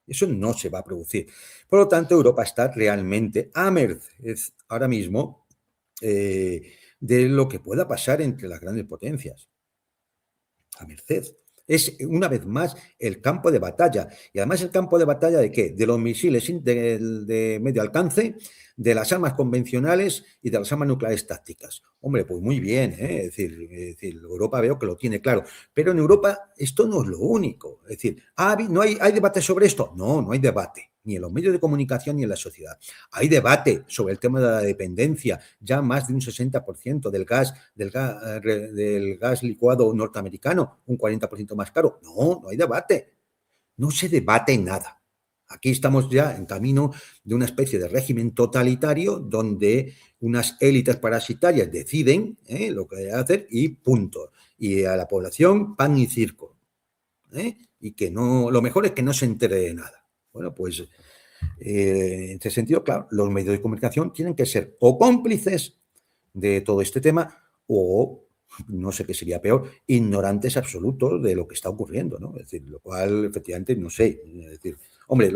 Eso no se va a producir. Por lo tanto, Europa está realmente a merced ahora mismo de lo que pueda pasar entre las grandes potencias. A merced. Es, una vez más, el campo de batalla. Y además, ¿el campo de batalla de qué? De los misiles de medio alcance, de las armas convencionales y de las armas nucleares tácticas. Hombre, pues muy bien, ¿eh? Es decir, Europa veo que lo tiene claro. Pero en Europa esto no es lo único. Es decir, ¿no hay debate sobre esto? No, no hay debate. Ni en los medios de comunicación ni en la sociedad. Hay debate sobre el tema de la dependencia. Ya más de un 60% del gas licuado norteamericano, un 40% más caro. No, no hay debate. No se debate nada. Aquí estamos ya en camino de una especie de régimen totalitario donde unas élites parasitarias deciden lo que hacer y punto. Y a la población pan y circo. Y que no, lo mejor es que no se entere de nada. Bueno, pues en este sentido, claro, los medios de comunicación tienen que ser o cómplices de todo este tema o, no sé qué sería peor, ignorantes absolutos de lo que está ocurriendo, ¿no? Es decir, lo cual, efectivamente, no sé. Es decir, hombre,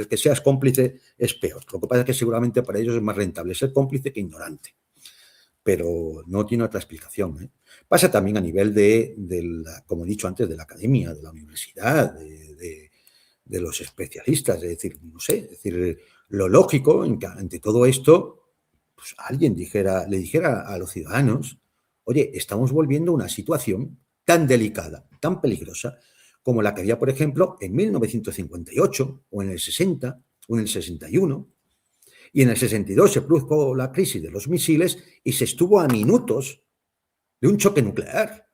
que seas cómplice es peor. Lo que pasa es que seguramente para ellos es más rentable ser cómplice que ignorante. Pero no tiene otra explicación, ¿eh? Pasa también a nivel como he dicho antes, de la academia, de la universidad, de los especialistas. Es decir, no sé, es decir, lo lógico en que ante todo esto, pues alguien le dijera a los ciudadanos, oye, estamos volviendo a una situación tan delicada, tan peligrosa, como la que había, por ejemplo, en 1958, o en el 60, o en el 61, y en el 62 se produjo la crisis de los misiles y se estuvo a minutos de un choque nuclear.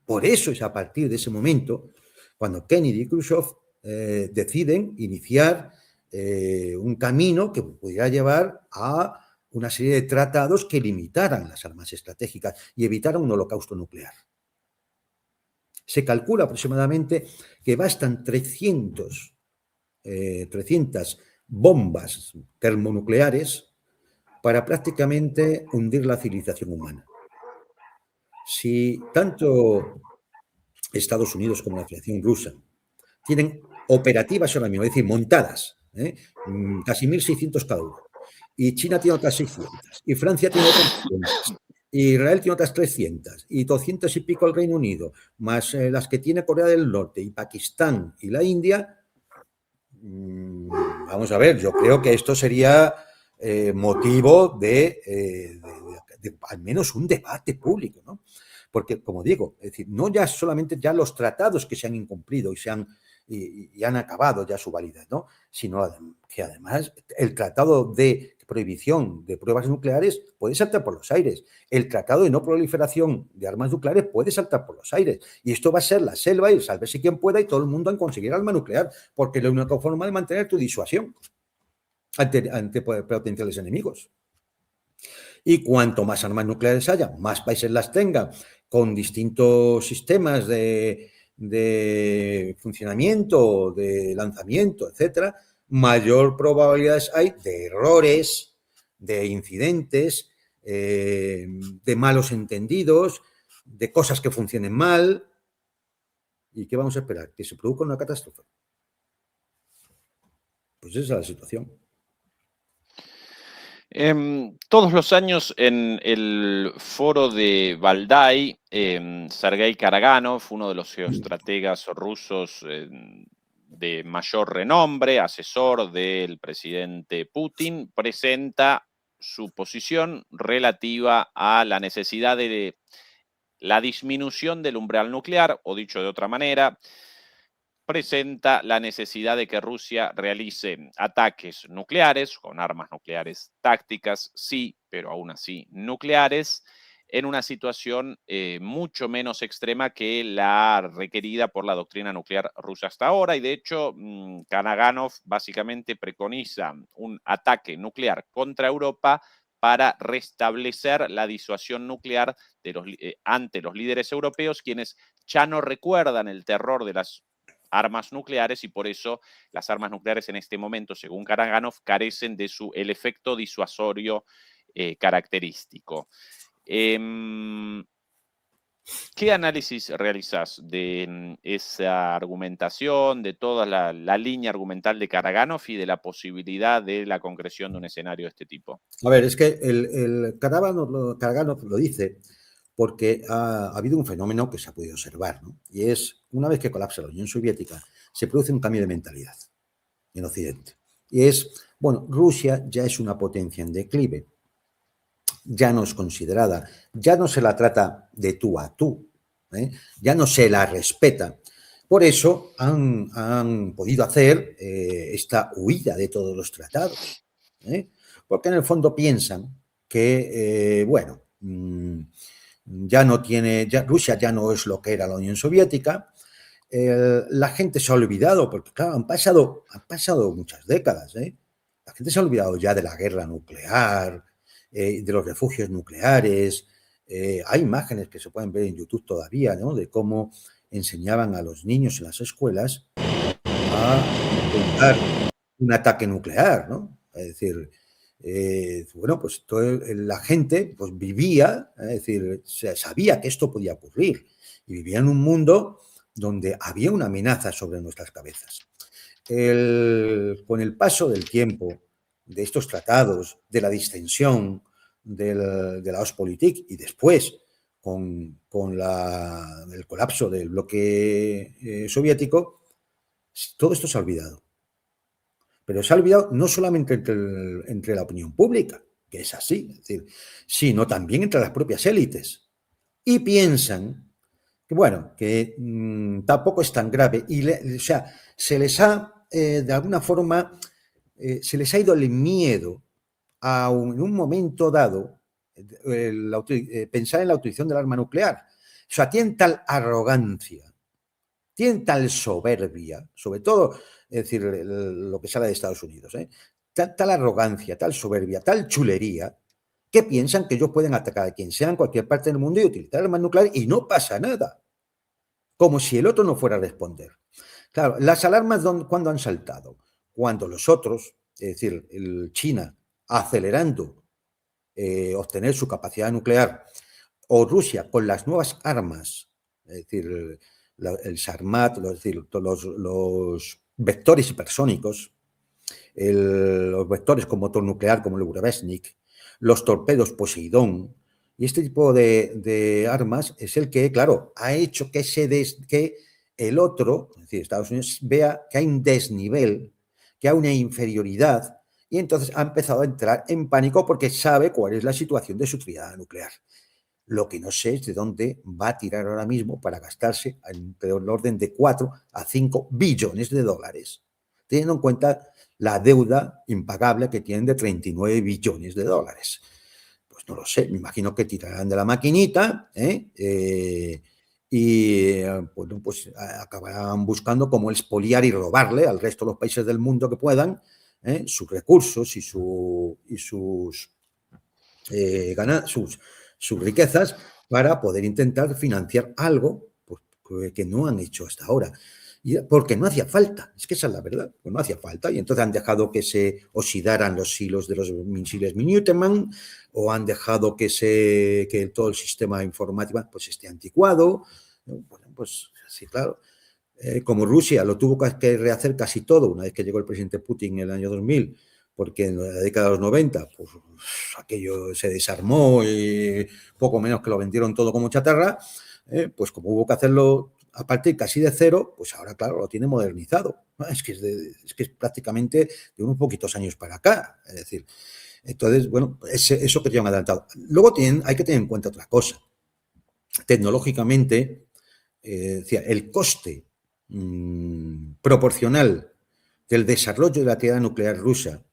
Por eso es a partir de ese momento cuando Kennedy y Khrushchev deciden iniciar un camino que pudiera llevar a una serie de tratados que limitaran las armas estratégicas y evitaran un holocausto nuclear. Se calcula aproximadamente que bastan 300 bombas termonucleares para prácticamente hundir la civilización humana. Si tanto Estados Unidos como la Federación Rusa tienen operativas ahora mismo, es decir, montadas, casi 1.600 cada uno, y China tiene otras 600, y Francia tiene otras 200, y Israel tiene otras 300, y 200 y pico el Reino Unido, más las que tiene Corea del Norte, y Pakistán, y la India. Vamos a ver, yo creo que esto sería motivo de al menos un debate público, ¿no? Porque, como digo, es decir, no ya solamente ya los tratados que se han incumplido y han acabado ya su validez, ¿no? Sino que además el tratado de prohibición de pruebas nucleares puede saltar por los aires. El tratado de no proliferación de armas nucleares puede saltar por los aires. Y esto va a ser la selva y sálvese quien pueda y todo el mundo en conseguir arma nuclear, porque es la única forma de mantener tu disuasión ante potenciales enemigos. Y cuanto más armas nucleares haya, más países las tengan, con distintos sistemas de funcionamiento, de lanzamiento, etcétera, mayor probabilidades hay de errores, de incidentes, de malos entendidos, de cosas que funcionen mal. ¿Y qué vamos a esperar? ¿Que se produzca una catástrofe? Pues esa es la situación. Todos los años en el foro de Valdai, Sergei Karaganov, uno de los geoestrategas rusos de mayor renombre, asesor del presidente Putin, presenta su posición relativa a la necesidad de la disminución del umbral nuclear, o dicho de otra manera, presenta la necesidad de que Rusia realice ataques nucleares, con armas nucleares tácticas, sí, pero aún así nucleares, en una situación mucho menos extrema que la requerida por la doctrina nuclear rusa hasta ahora. Y de hecho, Kanaganov básicamente preconiza un ataque nuclear contra Europa para restablecer la disuasión nuclear ante los líderes europeos, quienes ya no recuerdan el terror de las armas nucleares y por eso las armas nucleares en este momento, según Karaganov, carecen de el efecto disuasorio característico. ¿Qué análisis realizás de esa argumentación, de toda la línea argumental de Karaganov y de la posibilidad de la concreción de un escenario de este tipo? A ver, es que el Karaganov lo dice porque ha habido un fenómeno que se ha podido observar, ¿no? Y es, una vez que colapsa la Unión Soviética, se produce un cambio de mentalidad en Occidente. Y es, bueno, Rusia ya es una potencia en declive, ya no es considerada, ya no se la trata de tú a tú, ya no se la respeta. Por eso han podido hacer esta huida de todos los tratados, porque en el fondo piensan que, bueno, Rusia ya no es lo que era la Unión Soviética, la gente se ha olvidado, porque claro, han pasado muchas décadas, ¿eh? La gente se ha olvidado ya de la guerra nuclear, de los refugios nucleares. Hay imágenes que se pueden ver en YouTube todavía, ¿no? De cómo enseñaban a los niños en las escuelas a enfrentar un ataque nuclear, ¿no? Es decir, bueno, pues la gente pues vivía, es decir, sabía que esto podía ocurrir y vivía en un mundo donde había una amenaza sobre nuestras cabezas. Con el paso del tiempo, de estos tratados, de la distensión, de la Ostpolitik y después con el colapso del bloque soviético, todo esto se ha olvidado. Pero se ha olvidado no solamente entre la opinión pública, que es así, es decir, sino también entre las propias élites. Y piensan que, bueno, que tampoco es tan grave. Y o sea, se les ha, de alguna forma, se les ha ido el miedo en un momento dado, pensar en la utilización del arma nuclear. O sea, tienen tal arrogancia, tienen tal soberbia, sobre todo, es decir, lo que sale de Estados Unidos, tal arrogancia, tal soberbia, tal chulería, que piensan que ellos pueden atacar a quien sea en cualquier parte del mundo y utilizar armas nucleares y no pasa nada, como si el otro no fuera a responder. Claro, las alarmas, ¿cuándo han saltado? Cuando los otros, es decir, China acelerando obtener su capacidad nuclear, o Rusia con las nuevas armas, es decir, el Sarmat, es decir, los vectores hipersónicos, los vectores con motor nuclear como el Burevestnik, los torpedos Poseidón, y este tipo de armas es el que, claro, ha hecho que el otro, es decir, Estados Unidos, vea que hay un desnivel, que hay una inferioridad, y entonces ha empezado a entrar en pánico porque sabe cuál es la situación de su triada nuclear. Lo que no sé es de dónde va a tirar ahora mismo para gastarse entre el orden de 4 a 5 billones de dólares, teniendo en cuenta la deuda impagable que tienen de 39 billones de dólares. Pues no lo sé, me imagino que tirarán de la maquinita y bueno, pues acabarán buscando cómo expoliar y robarle al resto de los países del mundo que puedan sus recursos y sus sus riquezas para poder intentar financiar algo pues, que no han hecho hasta ahora. Porque no hacía falta, es que esa es la verdad, pues no hacía falta. Y entonces han dejado que se oxidaran los hilos de los misiles Minuteman o han dejado que todo el sistema informático pues esté anticuado. Bueno, pues sí, claro. Como Rusia lo tuvo que rehacer casi todo una vez que llegó el presidente Putin en el año 2000, porque en la década de los 90 pues, aquello se desarmó y poco menos que lo vendieron todo como chatarra, pues como hubo que hacerlo a partir casi de cero, pues ahora, claro, lo tiene modernizado. Es que es prácticamente de unos poquitos años para acá. Es decir, entonces, bueno, eso que llevan adelantado. Luego hay que tener en cuenta otra cosa. Tecnológicamente, el coste proporcional del desarrollo de la actividad nuclear rusa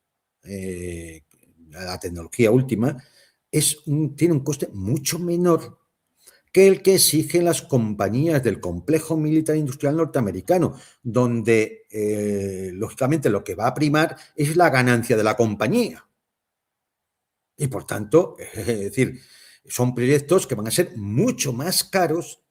a la tecnología última tiene un coste mucho menor que el que exigen las compañías del complejo militar industrial norteamericano, donde lógicamente lo que va a primar es la ganancia de la compañía. Y por tanto, es decir, son proyectos que van a ser mucho más caros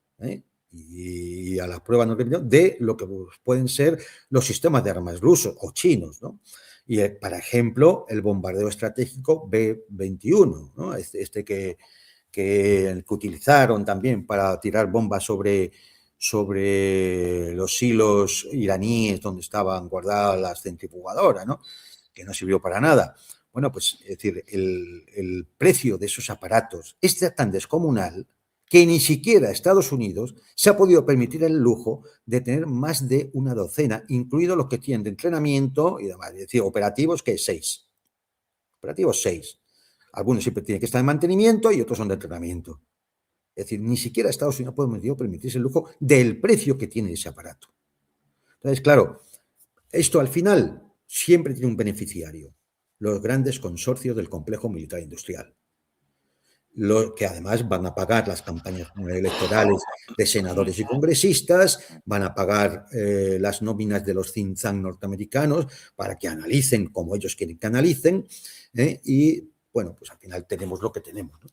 y a la prueba no de lo que pueden ser los sistemas de armas rusos o chinos, ¿no? Y, por ejemplo, el bombardeo estratégico B-21, ¿no? Este que utilizaron también para tirar bombas sobre los hilos iraníes donde estaban guardadas las centrifugadoras, ¿no? Que no sirvió para nada. Bueno, pues es decir, el precio de esos aparatos es tan descomunal que ni siquiera Estados Unidos se ha podido permitir el lujo de tener más de una docena, incluidos los que tienen de entrenamiento y demás. Es decir, operativos que 6. Operativos 6. Algunos siempre tienen que estar en mantenimiento y otros son de entrenamiento. Es decir, ni siquiera Estados Unidos ha podido permitirse el lujo del precio que tiene ese aparato. Entonces, claro, esto al final siempre tiene un beneficiario, los grandes consorcios del complejo militar industrial. que además van a pagar las campañas electorales de senadores y congresistas, van a pagar las nóminas de los think tank norteamericanos para que analicen como ellos quieren que analicen, y bueno, pues al final tenemos lo que tenemos, ¿no?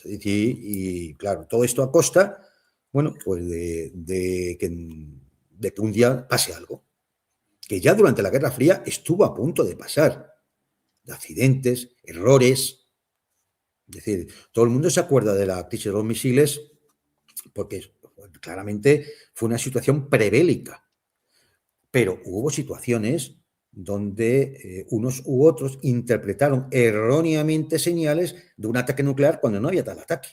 Y claro, todo esto a costa, bueno, pues de que un día pase algo, que ya durante la Guerra Fría estuvo a punto de pasar, de accidentes, errores. Es decir, todo el mundo se acuerda de la crisis de los misiles porque claramente fue una situación prebélica, pero hubo situaciones donde unos u otros interpretaron erróneamente señales de un ataque nuclear cuando no había tal ataque.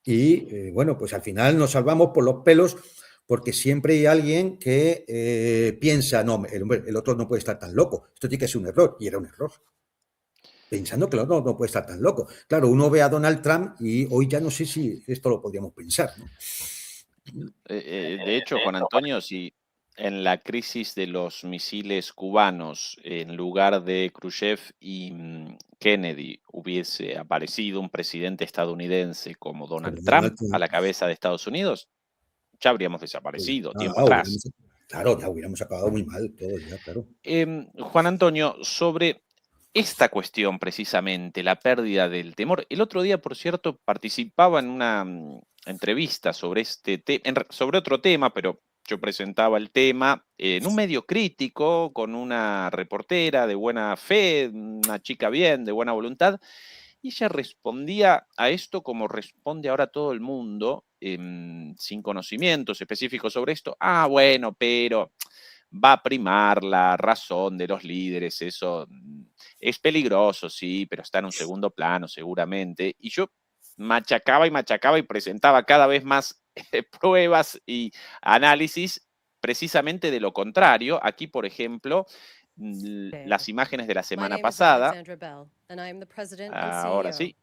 Y bueno, pues al final nos salvamos por los pelos porque siempre hay alguien que piensa, no, el otro no puede estar tan loco, esto tiene que ser un error, y era un error. Pensando que el otro no puede estar tan loco. Claro, uno ve a Donald Trump y hoy ya no sé si esto lo podríamos pensar, ¿no? De hecho, Juan Antonio, si en la crisis de los misiles cubanos, en lugar de Khrushchev y Kennedy, hubiese aparecido un presidente estadounidense como Donald Trump a la cabeza de Estados Unidos, ya habríamos desaparecido tiempo atrás. Claro, ya hubiéramos acabado muy mal todo ya, claro. Juan Antonio, sobre esta cuestión precisamente, la pérdida del temor. El otro día, por cierto, participaba en una entrevista sobre sobre otro tema, pero yo presentaba el tema en un medio crítico con una reportera de buena fe, una chica bien, de buena voluntad, y ella respondía a esto como responde ahora todo el mundo, sin conocimientos específicos sobre esto. Ah, bueno, pero va a primar la razón de los líderes, eso es peligroso, sí, pero está en un segundo plano seguramente. Y yo machacaba y presentaba cada vez más pruebas y análisis precisamente de lo contrario. Aquí, por ejemplo, las imágenes de la semana pasada. Ahora sí.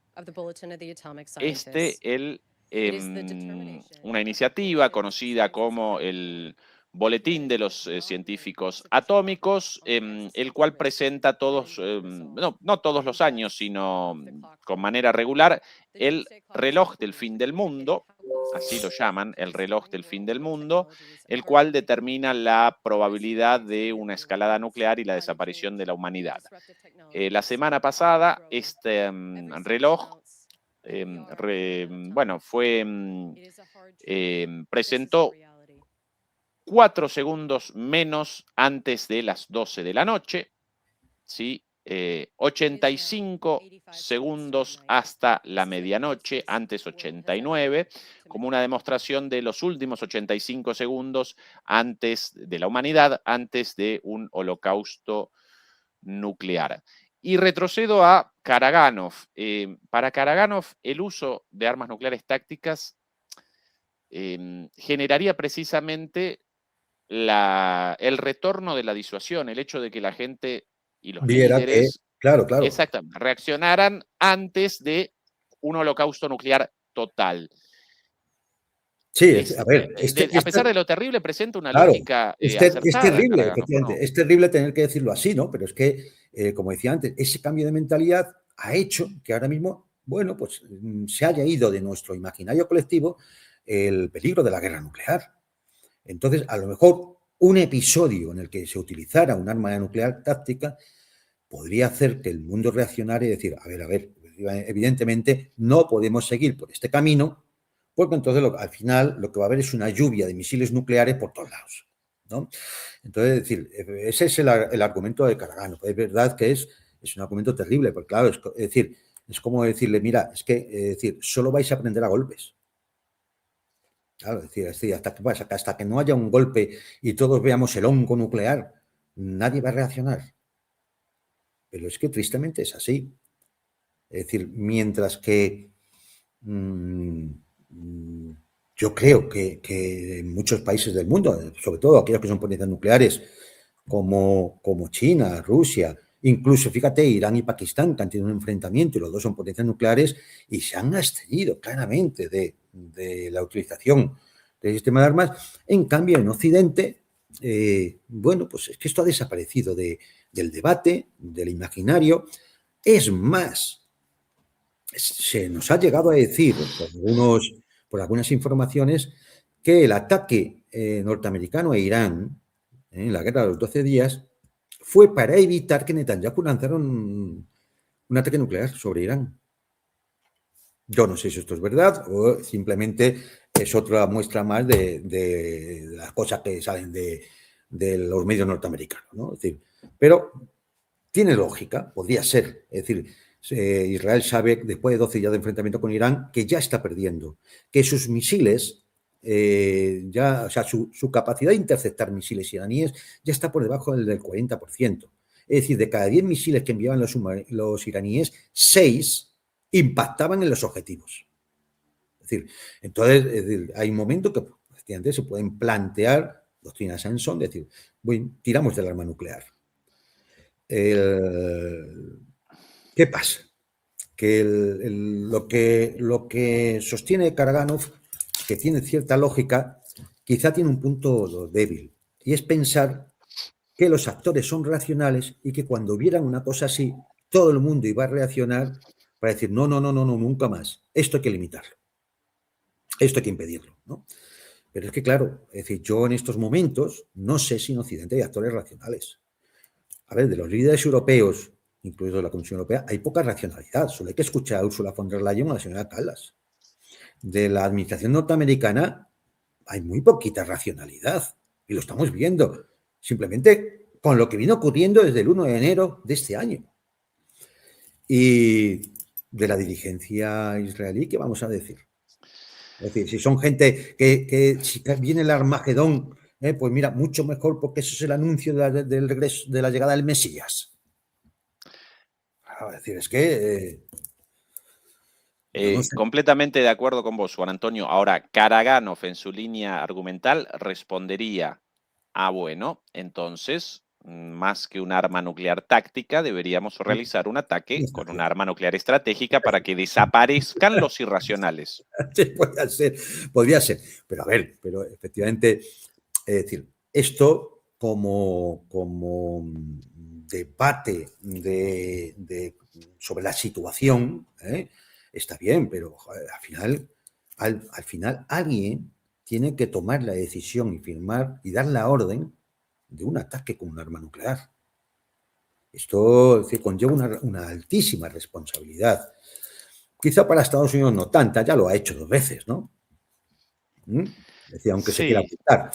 Una iniciativa conocida como el Boletín de los Científicos Atómicos, el cual presenta todos, no todos los años, sino con manera regular, el reloj del fin del mundo, así lo llaman, el reloj del fin del mundo, el cual determina la probabilidad de una escalada nuclear y la desaparición de la humanidad. La semana pasada, este reloj presentó 4 segundos menos antes de las 12 de la noche, ¿sí? 85 segundos hasta la medianoche, antes 89, como una demostración de los últimos 85 segundos antes de la humanidad, antes de un holocausto nuclear. Y retrocedo a Karaganov. Para Karaganov, el uso de armas nucleares tácticas generaría precisamente el retorno de la disuasión, el hecho de que la gente y los líderes claro. Exactamente, reaccionaran antes de un holocausto nuclear total. Sí, a ver, a pesar de lo terrible, presenta una claro, lógica es acertada. terrible, efectivamente. Es terrible tener que decirlo así, ¿no? Pero es que, como decía antes, ese cambio de mentalidad ha hecho que ahora mismo, bueno, pues se haya ido de nuestro imaginario colectivo el peligro de la guerra nuclear. Entonces, a lo mejor un episodio en el que se utilizara un arma nuclear táctica podría hacer que el mundo reaccionara y decir, a ver, evidentemente no podemos seguir por este camino, porque entonces al final lo que va a haber es una lluvia de misiles nucleares por todos lados, ¿no? Entonces, es decir, ese es el argumento de Karaganov. Es verdad que es un argumento terrible, porque claro, es decir, es como decirle, mira, es decir, solo vais a aprender a golpes. Claro, es decir, hasta que no haya un golpe y todos veamos el hongo nuclear, nadie va a reaccionar. Pero es que tristemente es así. Es decir, mientras que yo creo que en muchos países del mundo, sobre todo aquellos que son potencias nucleares, como China, Rusia, incluso, fíjate, Irán y Pakistán, que han tenido un enfrentamiento y los dos son potencias nucleares y se han abstenido claramente de la utilización del sistema de armas. En cambio, en Occidente, bueno, pues es que esto ha desaparecido del debate, del imaginario. Es más, se nos ha llegado a decir por algunas informaciones que el ataque norteamericano a Irán en la guerra de los 12 días fue para evitar que Netanyahu lanzara un ataque nuclear sobre Irán. Yo no sé si esto es verdad o simplemente es otra muestra más de las cosas que salen de los medios norteamericanos, ¿no? Es decir, pero tiene lógica, podría ser. Es decir, Israel sabe, después de 12 días de enfrentamiento con Irán, que ya está perdiendo, que sus misiles, o sea, su capacidad de interceptar misiles iraníes ya está por debajo del 40%. Es decir, de cada 10 misiles que enviaban los iraníes, 6 impactaban en los objetivos. Es decir, hay un momento que efectivamente se pueden plantear doctrina Samson, es decir, tiramos del arma nuclear. ¿Qué pasa? Que lo que sostiene Karaganov, que tiene cierta lógica, quizá tiene un punto débil, y es pensar que los actores son racionales y que cuando vieran una cosa así, todo el mundo iba a reaccionar para decir, no, nunca más, esto hay que limitarlo, esto hay que impedirlo, ¿no? Pero es que, claro, es decir, yo en estos momentos no sé si en Occidente hay actores racionales. A ver, de los líderes europeos, incluido la Comisión Europea, hay poca racionalidad. Solo hay que escuchar a Ursula von der Leyen o a la señora Kallas. De la administración norteamericana hay muy poquita racionalidad. Y lo estamos viendo. Simplemente con lo que vino ocurriendo desde el 1 de enero de este año. Y de la dirigencia israelí, ¿qué vamos a decir? Es decir, si son gente que si viene el Armagedón, pues mira, mucho mejor porque eso es el anuncio del regreso, de la llegada del Mesías. Es decir, es que... no sé. Completamente de acuerdo con vos, Juan Antonio. Ahora, Karaganov en su línea argumental respondería, bueno, entonces, más que un arma nuclear táctica, deberíamos realizar un ataque con un arma nuclear estratégica para que desaparezcan los irracionales. Sí, podría ser. Pero a ver, pero efectivamente, es decir, esto como debate sobre la situación, está bien, pero joder, al final alguien tiene que tomar la decisión y firmar y dar la orden de un ataque con un arma nuclear. Esto, es decir, conlleva una altísima responsabilidad. Quizá para Estados Unidos no tanta, ya lo ha hecho 2 veces, ¿no? Es decir, aunque se quiera ocultar.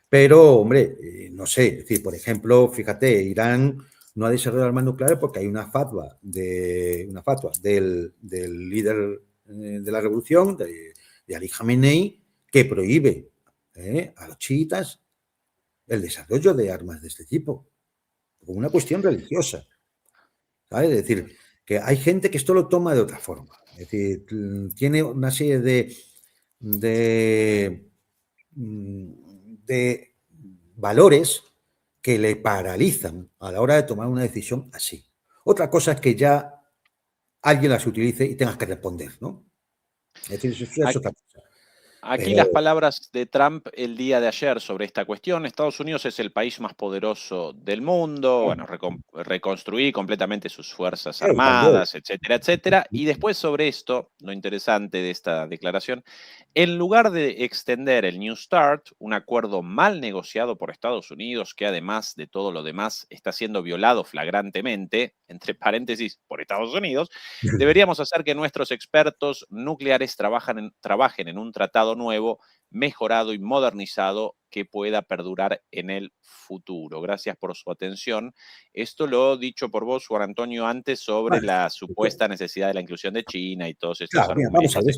Pero, hombre, no sé, es decir, por ejemplo, fíjate, Irán no ha desarrollado armas nucleares porque hay una fatwa del líder de la revolución, de Ali Khamenei, que prohíbe a los chiitas el desarrollo de armas de este tipo, por una cuestión religiosa. ¿Sabes? Es decir, que hay gente que esto lo toma de otra forma. Es decir, tiene una serie de valores que le paralizan a la hora de tomar una decisión así. Otra cosa es que ya alguien las utilice y tengas que responder, ¿no? Es decir, eso es otra cosa. Aquí las palabras de Trump el día de ayer sobre esta cuestión. Estados Unidos es el país más poderoso del mundo, bueno, reconstruir completamente sus fuerzas armadas, etcétera, etcétera. Y después sobre esto, lo interesante de esta declaración, en lugar de extender el New START, un acuerdo mal negociado por Estados Unidos, que además de todo lo demás está siendo violado flagrantemente, entre paréntesis, por Estados Unidos, deberíamos hacer que nuestros expertos nucleares trabajen en un tratado nuevo, mejorado y modernizado que pueda perdurar en el futuro. Gracias por su atención. Esto lo dicho por vos, Juan Antonio, antes sobre la supuesta necesidad de la inclusión de China y todos estos argumentos. Vamos a ver,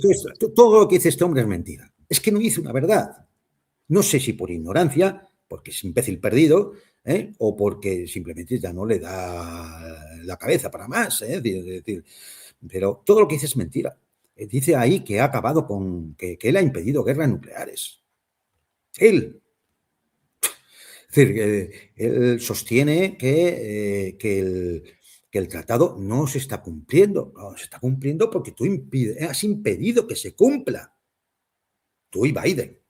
todo lo que dice este hombre es mentira. Es que no dice una verdad. No sé si por ignorancia, porque es imbécil perdido, o porque simplemente ya no le da la cabeza para más. Pero todo lo que dice es mentira. Dice ahí que ha acabado que él ha impedido guerras nucleares. Él. Es decir, él sostiene que el tratado no se está cumpliendo. No, se está cumpliendo porque tú has impedido que se cumpla. Tú y Biden.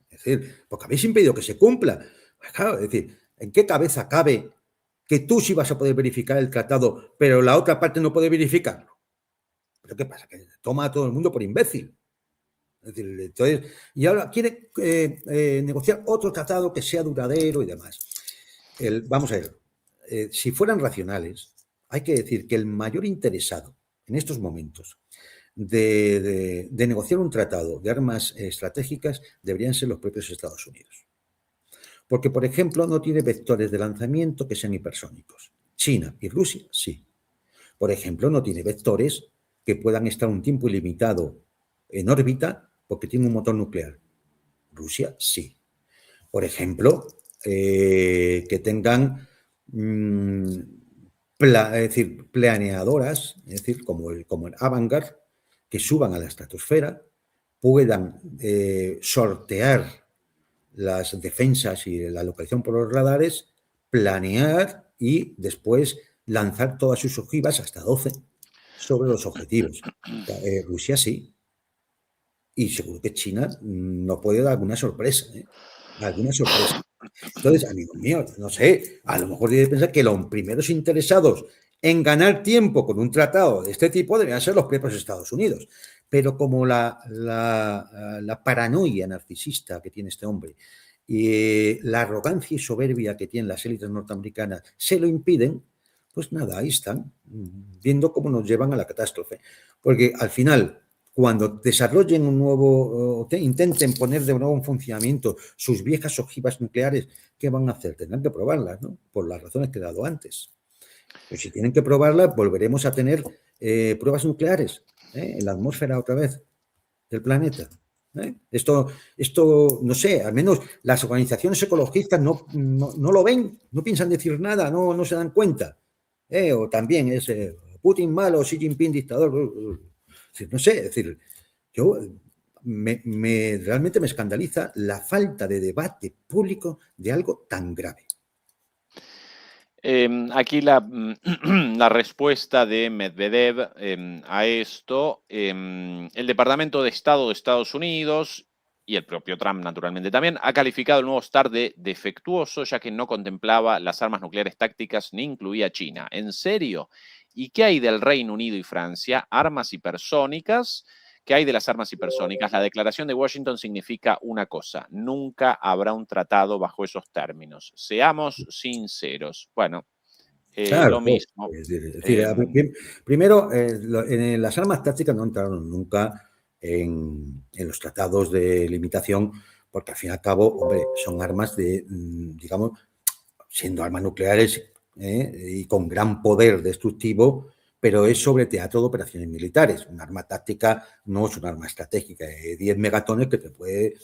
Es decir, porque habéis impedido que se cumpla. Pues claro, es decir, ¿en qué cabeza cabe que tú sí vas a poder verificar el tratado, pero la otra parte no puede verificarlo? ¿Pero qué pasa? Que toma a todo el mundo por imbécil. Es decir, entonces, y ahora quiere negociar otro tratado que sea duradero y demás. Vamos a ver, si fueran racionales, hay que decir que el mayor interesado en estos momentos de negociar un tratado de armas estratégicas deberían ser los propios Estados Unidos. Porque, por ejemplo, no tiene vectores de lanzamiento que sean hipersónicos. China y Rusia, sí. Por ejemplo, no tiene vectores que puedan estar un tiempo ilimitado en órbita porque tiene un motor nuclear. Rusia, sí. Por ejemplo, que tengan es decir, planeadoras, es decir, como el Avangard, que suban a la estratosfera, puedan sortear las defensas y la localización por los radares, planear y después lanzar todas sus ojivas, hasta 12, sobre los objetivos. Rusia sí. Y seguro que China nos puede dar alguna sorpresa, ¿eh? Alguna sorpresa. Entonces, amigos míos, no sé, a lo mejor debe pensar que los primeros interesados en ganar tiempo con un tratado de este tipo deberían ser los propios Estados Unidos. Pero como la paranoia narcisista que tiene este hombre y la arrogancia y soberbia que tienen las élites norteamericanas se lo impiden, pues nada, ahí están, viendo cómo nos llevan a la catástrofe. Porque al final, cuando desarrollen un nuevo, intenten poner de nuevo en funcionamiento sus viejas ojivas nucleares, ¿qué van a hacer? Tendrán que probarlas, ¿no? Por las razones que he dado antes. Pues si tienen que probarlas, volveremos a tener pruebas nucleares en la atmósfera otra vez del planeta. Esto, no sé, al menos las organizaciones ecologistas no lo ven, no piensan decir nada, no se dan cuenta. O también es Putin malo, Xi Jinping dictador. No sé, es decir, yo realmente me escandaliza la falta de debate público de algo tan grave. Aquí la respuesta de Medvedev a esto, el Departamento de Estado de Estados Unidos y el propio Trump, naturalmente también, ha calificado el nuevo START de defectuoso, ya que no contemplaba las armas nucleares tácticas ni incluía a China. ¿En serio? ¿Y qué hay del Reino Unido y Francia? Armas hipersónicas. ¿Qué hay de las armas hipersónicas? La declaración de Washington significa una cosa: nunca habrá un tratado bajo esos términos. Seamos sinceros. Bueno, Claro, lo mismo. es decir, primero, las armas tácticas no entraron nunca en los tratados de limitación, porque al fin y al cabo, hombre, son armas digamos, siendo armas nucleares y con gran poder destructivo, pero es sobre teatro de operaciones militares. Un arma táctica no es un arma estratégica de 10 megatones que te puede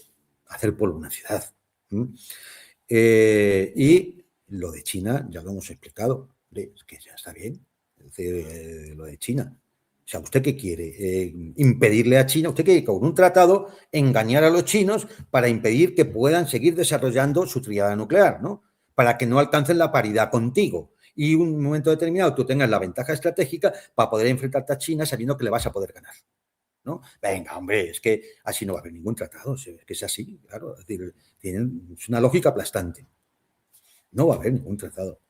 hacer polvo una ciudad. Y lo de China ya lo hemos explicado. Es que ya está bien. Es decir, lo de China. O sea, ¿usted qué quiere? Impedirle a China, usted quiere con un tratado engañar a los chinos para impedir que puedan seguir desarrollando su tríada nuclear, ¿no? Para que no alcancen la paridad contigo y en un momento determinado tú tengas la ventaja estratégica para poder enfrentarte a China sabiendo que le vas a poder ganar, ¿no? Venga, hombre, es que así no va a haber ningún tratado, es que es así, claro, es decir, es una lógica aplastante. No va a haber ningún tratado.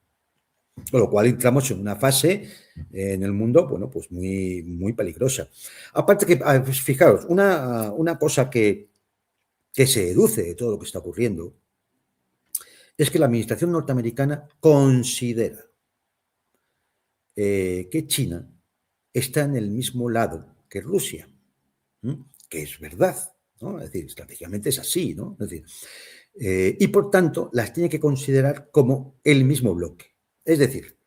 Con lo cual entramos en una fase en el mundo, bueno, pues muy, muy peligrosa. Aparte que, pues fijaros, una cosa que se deduce de todo lo que está ocurriendo es que la administración norteamericana considera que China está en el mismo lado que Rusia, que es verdad, ¿no? Es decir, estratégicamente es así, ¿no? Es decir, y por tanto las tiene que considerar como el mismo bloque. Es decir,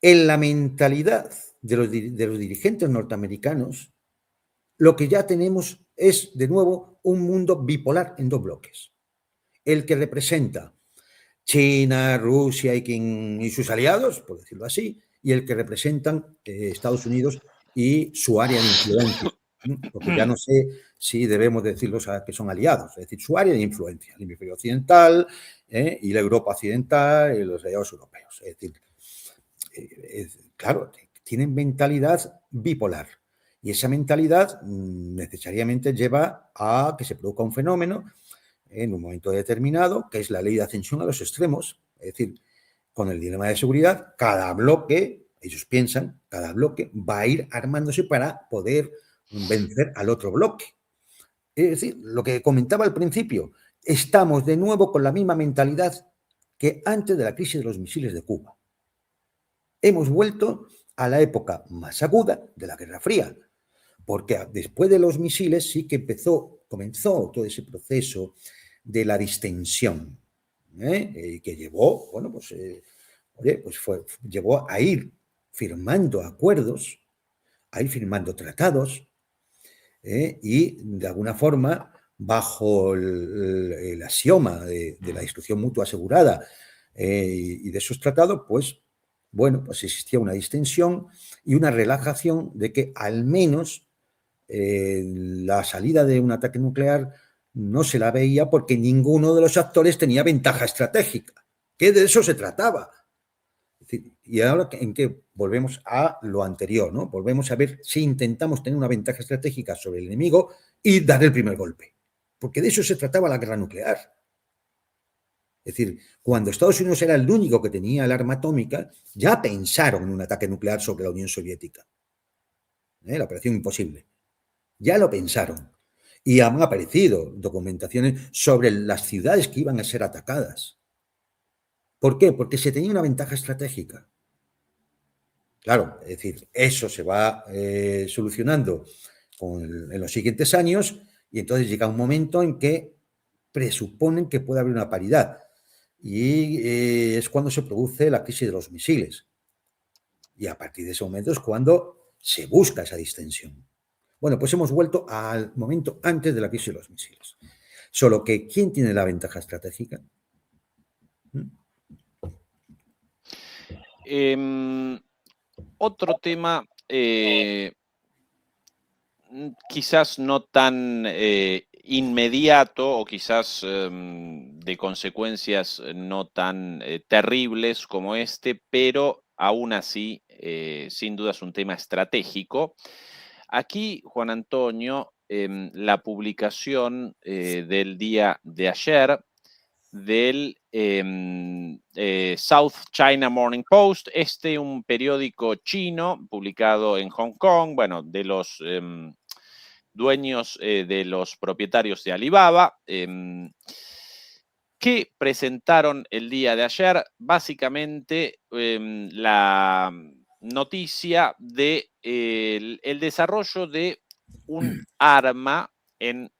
en la mentalidad de los dirigentes norteamericanos, lo que ya tenemos es, de nuevo, un mundo bipolar en dos bloques. El que representa China, Rusia y sus aliados, por decirlo así, y el que representan Estados Unidos y su área de influencia. Porque ya no sé si debemos decirlos que son aliados, es decir, su área de influencia, el hemisferio occidental y la Europa occidental y los aliados europeos. Es decir, claro, tienen mentalidad bipolar. Y esa mentalidad necesariamente lleva a que se produzca un fenómeno en un momento determinado, que es la ley de ascensión a los extremos. Es decir, con el dilema de seguridad, cada bloque Ellos piensan, cada bloque va a ir armándose para poder vencer al otro bloque. Es decir, lo que comentaba al principio, estamos de nuevo con la misma mentalidad que antes de la crisis de los misiles de Cuba. Hemos vuelto a la época más aguda de la Guerra Fría, porque después de los misiles sí que comenzó todo ese proceso de la distensión, que llevó, bueno, pues, llevó a ir firmando acuerdos, a ir firmando tratados, y de alguna forma, bajo el axioma de la instrucción mutua asegurada y de esos tratados, pues, bueno, pues existía una distensión y una relajación de que al menos la salida de un ataque nuclear no se la veía porque ninguno de los actores tenía ventaja estratégica, que de eso se trataba. Es decir, y ahora en que volvemos a lo anterior, ¿no? Volvemos a ver si intentamos tener una ventaja estratégica sobre el enemigo y dar el primer golpe, porque de eso se trataba la guerra nuclear. Es decir, cuando Estados Unidos era el único que tenía el arma atómica, ya pensaron en un ataque nuclear sobre la Unión Soviética. La operación Imposible. Ya lo pensaron. Y han aparecido documentaciones sobre las ciudades que iban a ser atacadas. ¿Por qué? Porque se tenía una ventaja estratégica. Claro, es decir, eso se va solucionando en los siguientes años y entonces llega un momento en que presuponen que puede haber una paridad. Y es cuando se produce la crisis de los misiles. Y a partir de ese momento es cuando se busca esa distensión. Bueno, pues hemos vuelto al momento antes de la crisis de los misiles. Solo que, ¿quién tiene la ventaja estratégica? Otro tema, quizás no tan inmediato o quizás de consecuencias no tan terribles como este, pero aún así, sin duda es un tema estratégico. Aquí, Juan Antonio, la publicación del día de ayer del South China Morning Post, un periódico chino publicado en Hong Kong, bueno, de los dueños de los propietarios de Alibaba, que presentaron el día de ayer básicamente la noticia de el desarrollo de un arma en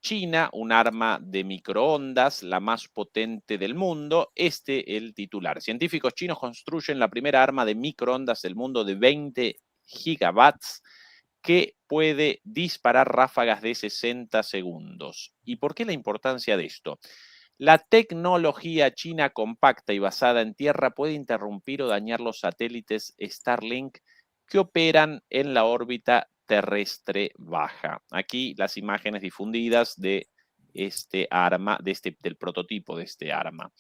China, un arma de microondas, la más potente del mundo. El titular. Científicos chinos construyen la primera arma de microondas del mundo de 20 gigawatts que puede disparar ráfagas de 60 segundos. ¿Y por qué la importancia de esto? La tecnología china compacta y basada en tierra puede interrumpir o dañar los satélites Starlink que operan en la órbita terrestre baja. Aquí las imágenes difundidas de este arma, del prototipo de este arma.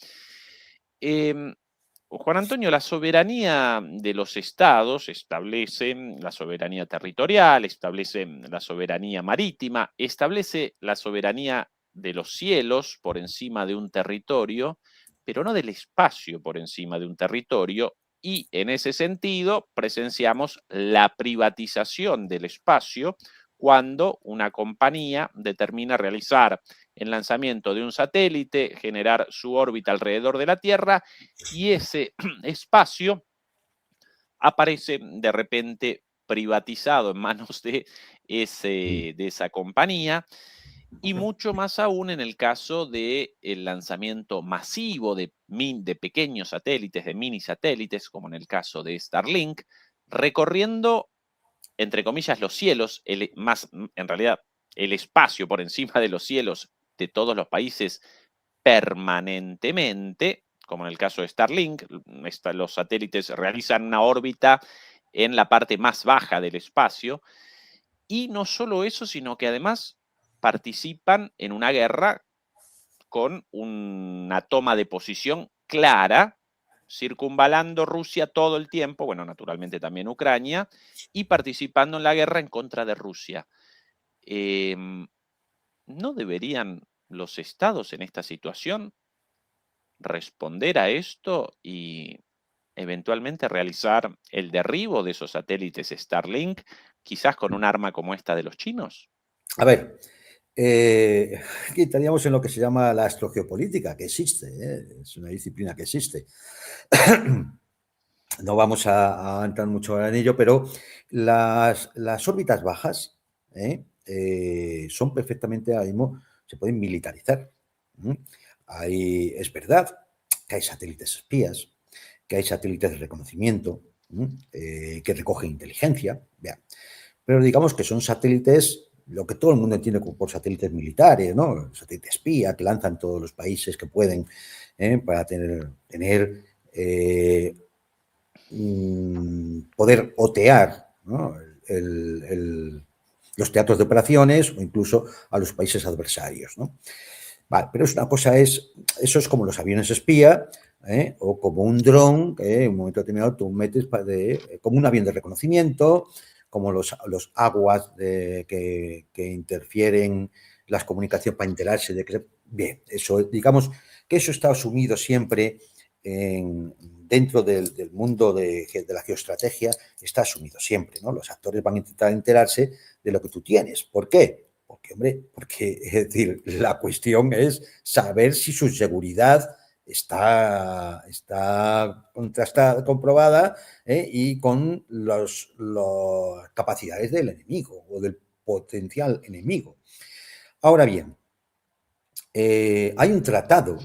Juan Antonio, la soberanía de los estados establece la soberanía territorial, establece la soberanía marítima, establece la soberanía de los cielos por encima de un territorio, pero no del espacio por encima de un territorio, y en ese sentido presenciamos la privatización del espacio cuando una compañía determina realizar el lanzamiento de un satélite, generar su órbita alrededor de la Tierra y ese espacio aparece de repente privatizado en manos de esa compañía y mucho más aún en el caso del lanzamiento masivo de pequeños satélites, de mini satélites, como en el caso de Starlink, recorriendo, entre comillas, los cielos, en realidad el espacio por encima de los cielos de todos los países permanentemente, como en el caso de Starlink, los satélites realizan una órbita en la parte más baja del espacio, y no solo eso, sino que además participan en una guerra con una toma de posición clara, circunvalando Rusia todo el tiempo, bueno, naturalmente también Ucrania, y participando en la guerra en contra de Rusia. ¿No deberían los estados en esta situación responder a esto y eventualmente realizar el derribo de esos satélites Starlink, quizás con un arma como esta de los chinos? A ver, aquí estaríamos en lo que se llama la astrogeopolítica, que existe, es una disciplina que existe. No vamos a entrar mucho en ello, pero las órbitas bajas son perfectamente, ahora mismo, se pueden militarizar. Es verdad que hay satélites espías, que hay satélites de reconocimiento, que recogen inteligencia, pero digamos que son satélites, lo que todo el mundo entiende por satélites militares, ¿no? Satélite espía que lanzan todos los países que pueden para tener poder otear, ¿no? Los teatros de operaciones o incluso a los países adversarios, ¿no? Vale, pero es una cosa eso es como los aviones espía, o como un dron que en un momento determinado tú metes como un avión de reconocimiento, como los aguas que interfieren las comunicaciones para enterarse de que... Bien, eso, digamos que eso está asumido siempre dentro del mundo de la geoestrategia, está asumido siempre, ¿no? Los actores van a intentar enterarse de lo que tú tienes. ¿Por qué? Porque, hombre, es decir, la cuestión es saber si su seguridad está contrastada, comprobada, y con las capacidades del enemigo o del potencial enemigo. Ahora bien, hay un tratado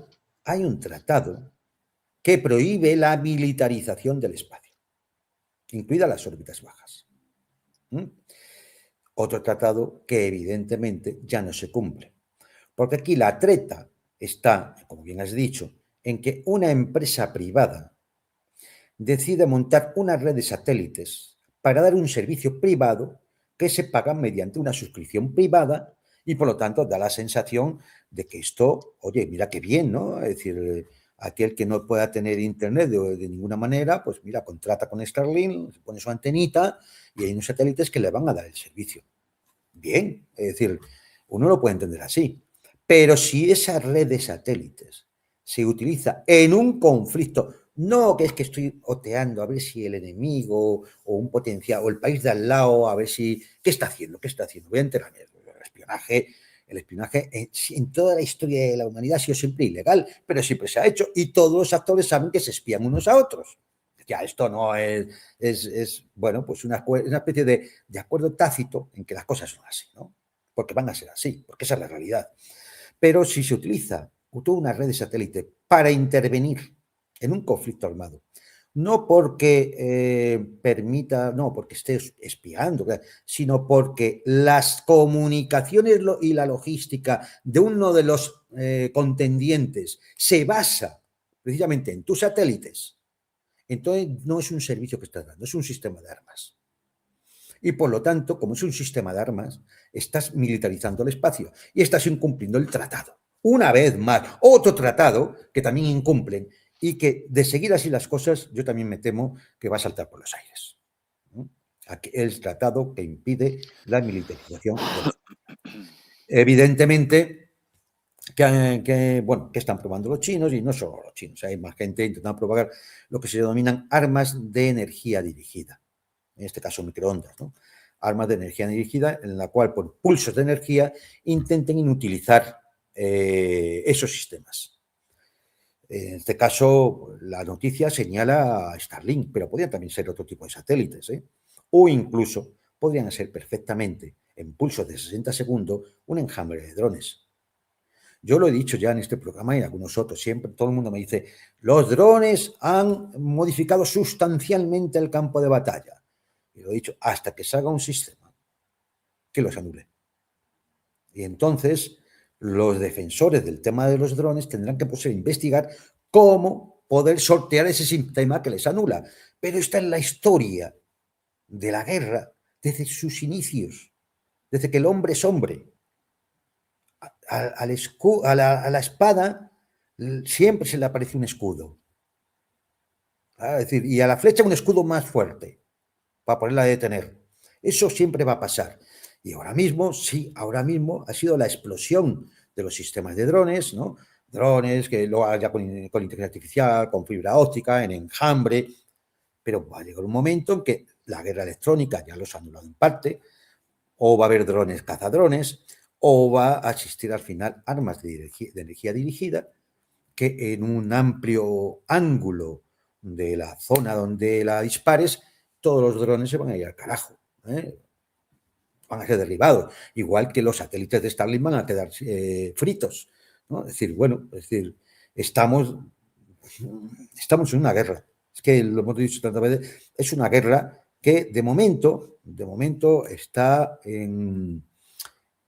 que prohíbe la militarización del espacio, incluidas las órbitas bajas. Otro tratado que evidentemente ya no se cumple. Porque aquí la treta está, como bien has dicho, en que una empresa privada decide montar una red de satélites para dar un servicio privado que se paga mediante una suscripción privada y por lo tanto da la sensación de que esto, oye, mira qué bien, ¿no? Es decir, aquel que no pueda tener internet de ninguna manera, pues mira, contrata con Starlink, pone su antenita y hay unos satélites que le van a dar el servicio. Bien, es decir, uno lo puede entender así. Pero si esa red de satélites se utiliza en un conflicto, no que es que estoy oteando a ver si el enemigo o un potencial o el país de al lado, a ver si, ¿qué está haciendo? ¿Qué está haciendo? Voy a enterarme. El espionaje en toda la historia de la humanidad ha sido siempre ilegal, pero siempre se ha hecho y todos los actores saben que se espían unos a otros. Ya, esto no bueno, pues una especie de acuerdo tácito en que las cosas son así, ¿no? Porque van a ser así, porque esa es la realidad. Pero si se utiliza toda una red de satélite para intervenir en un conflicto armado, no porque no porque esté espiando, sino porque las comunicaciones y la logística de uno de los contendientes se basa precisamente en tus satélites, entonces no es un servicio que estás dando, es un sistema de armas. Y por lo tanto, como es un sistema de armas, estás militarizando el espacio y estás incumpliendo el tratado. Una vez más, otro tratado que también incumplen y que de seguir así las cosas, yo también me temo que va a saltar por los aires. El tratado que impide la militarización del espacio. Evidentemente, que están probando los chinos y no solo los chinos, hay más gente intentando probar lo que se denominan armas de energía dirigida, en este caso microondas, ¿no? Armas de energía dirigida en la cual por pulsos de energía intenten inutilizar esos sistemas. En este caso, la noticia señala a Starlink, pero podrían también ser otro tipo de satélites, o incluso podrían ser perfectamente, en pulsos de 60 segundos, un enjambre de drones. Yo lo he dicho ya en este programa y en algunos otros, siempre todo el mundo me dice, los drones han modificado sustancialmente el campo de batalla. Y lo he dicho, hasta que salga un sistema que los anule. Y entonces los defensores del tema de los drones tendrán que investigar cómo poder sortear ese sistema que les anula. Pero esta es la historia de la guerra desde sus inicios, desde que el hombre es hombre. A la espada siempre se le aparece un escudo. Es decir, y a la flecha un escudo más fuerte para poderla detener. Eso siempre va a pasar. Y ahora mismo, sí, ahora mismo ha sido la explosión de los sistemas de drones, ¿no? drones, que lo haga con inteligencia artificial, con fibra óptica, en enjambre, pero va a llegar un momento en que la guerra electrónica ya los ha anulado en parte, o va a haber drones cazadrones, o va a existir al final armas de energía dirigida que en un amplio ángulo de la zona donde la dispares, todos los drones se van a ir al carajo. Van a ser derribados, igual que los satélites de Starlink van a quedar fritos, ¿no? Es decir, bueno, es decir, estamos en una guerra. Es que lo hemos dicho tantas veces, es una guerra que de momento está en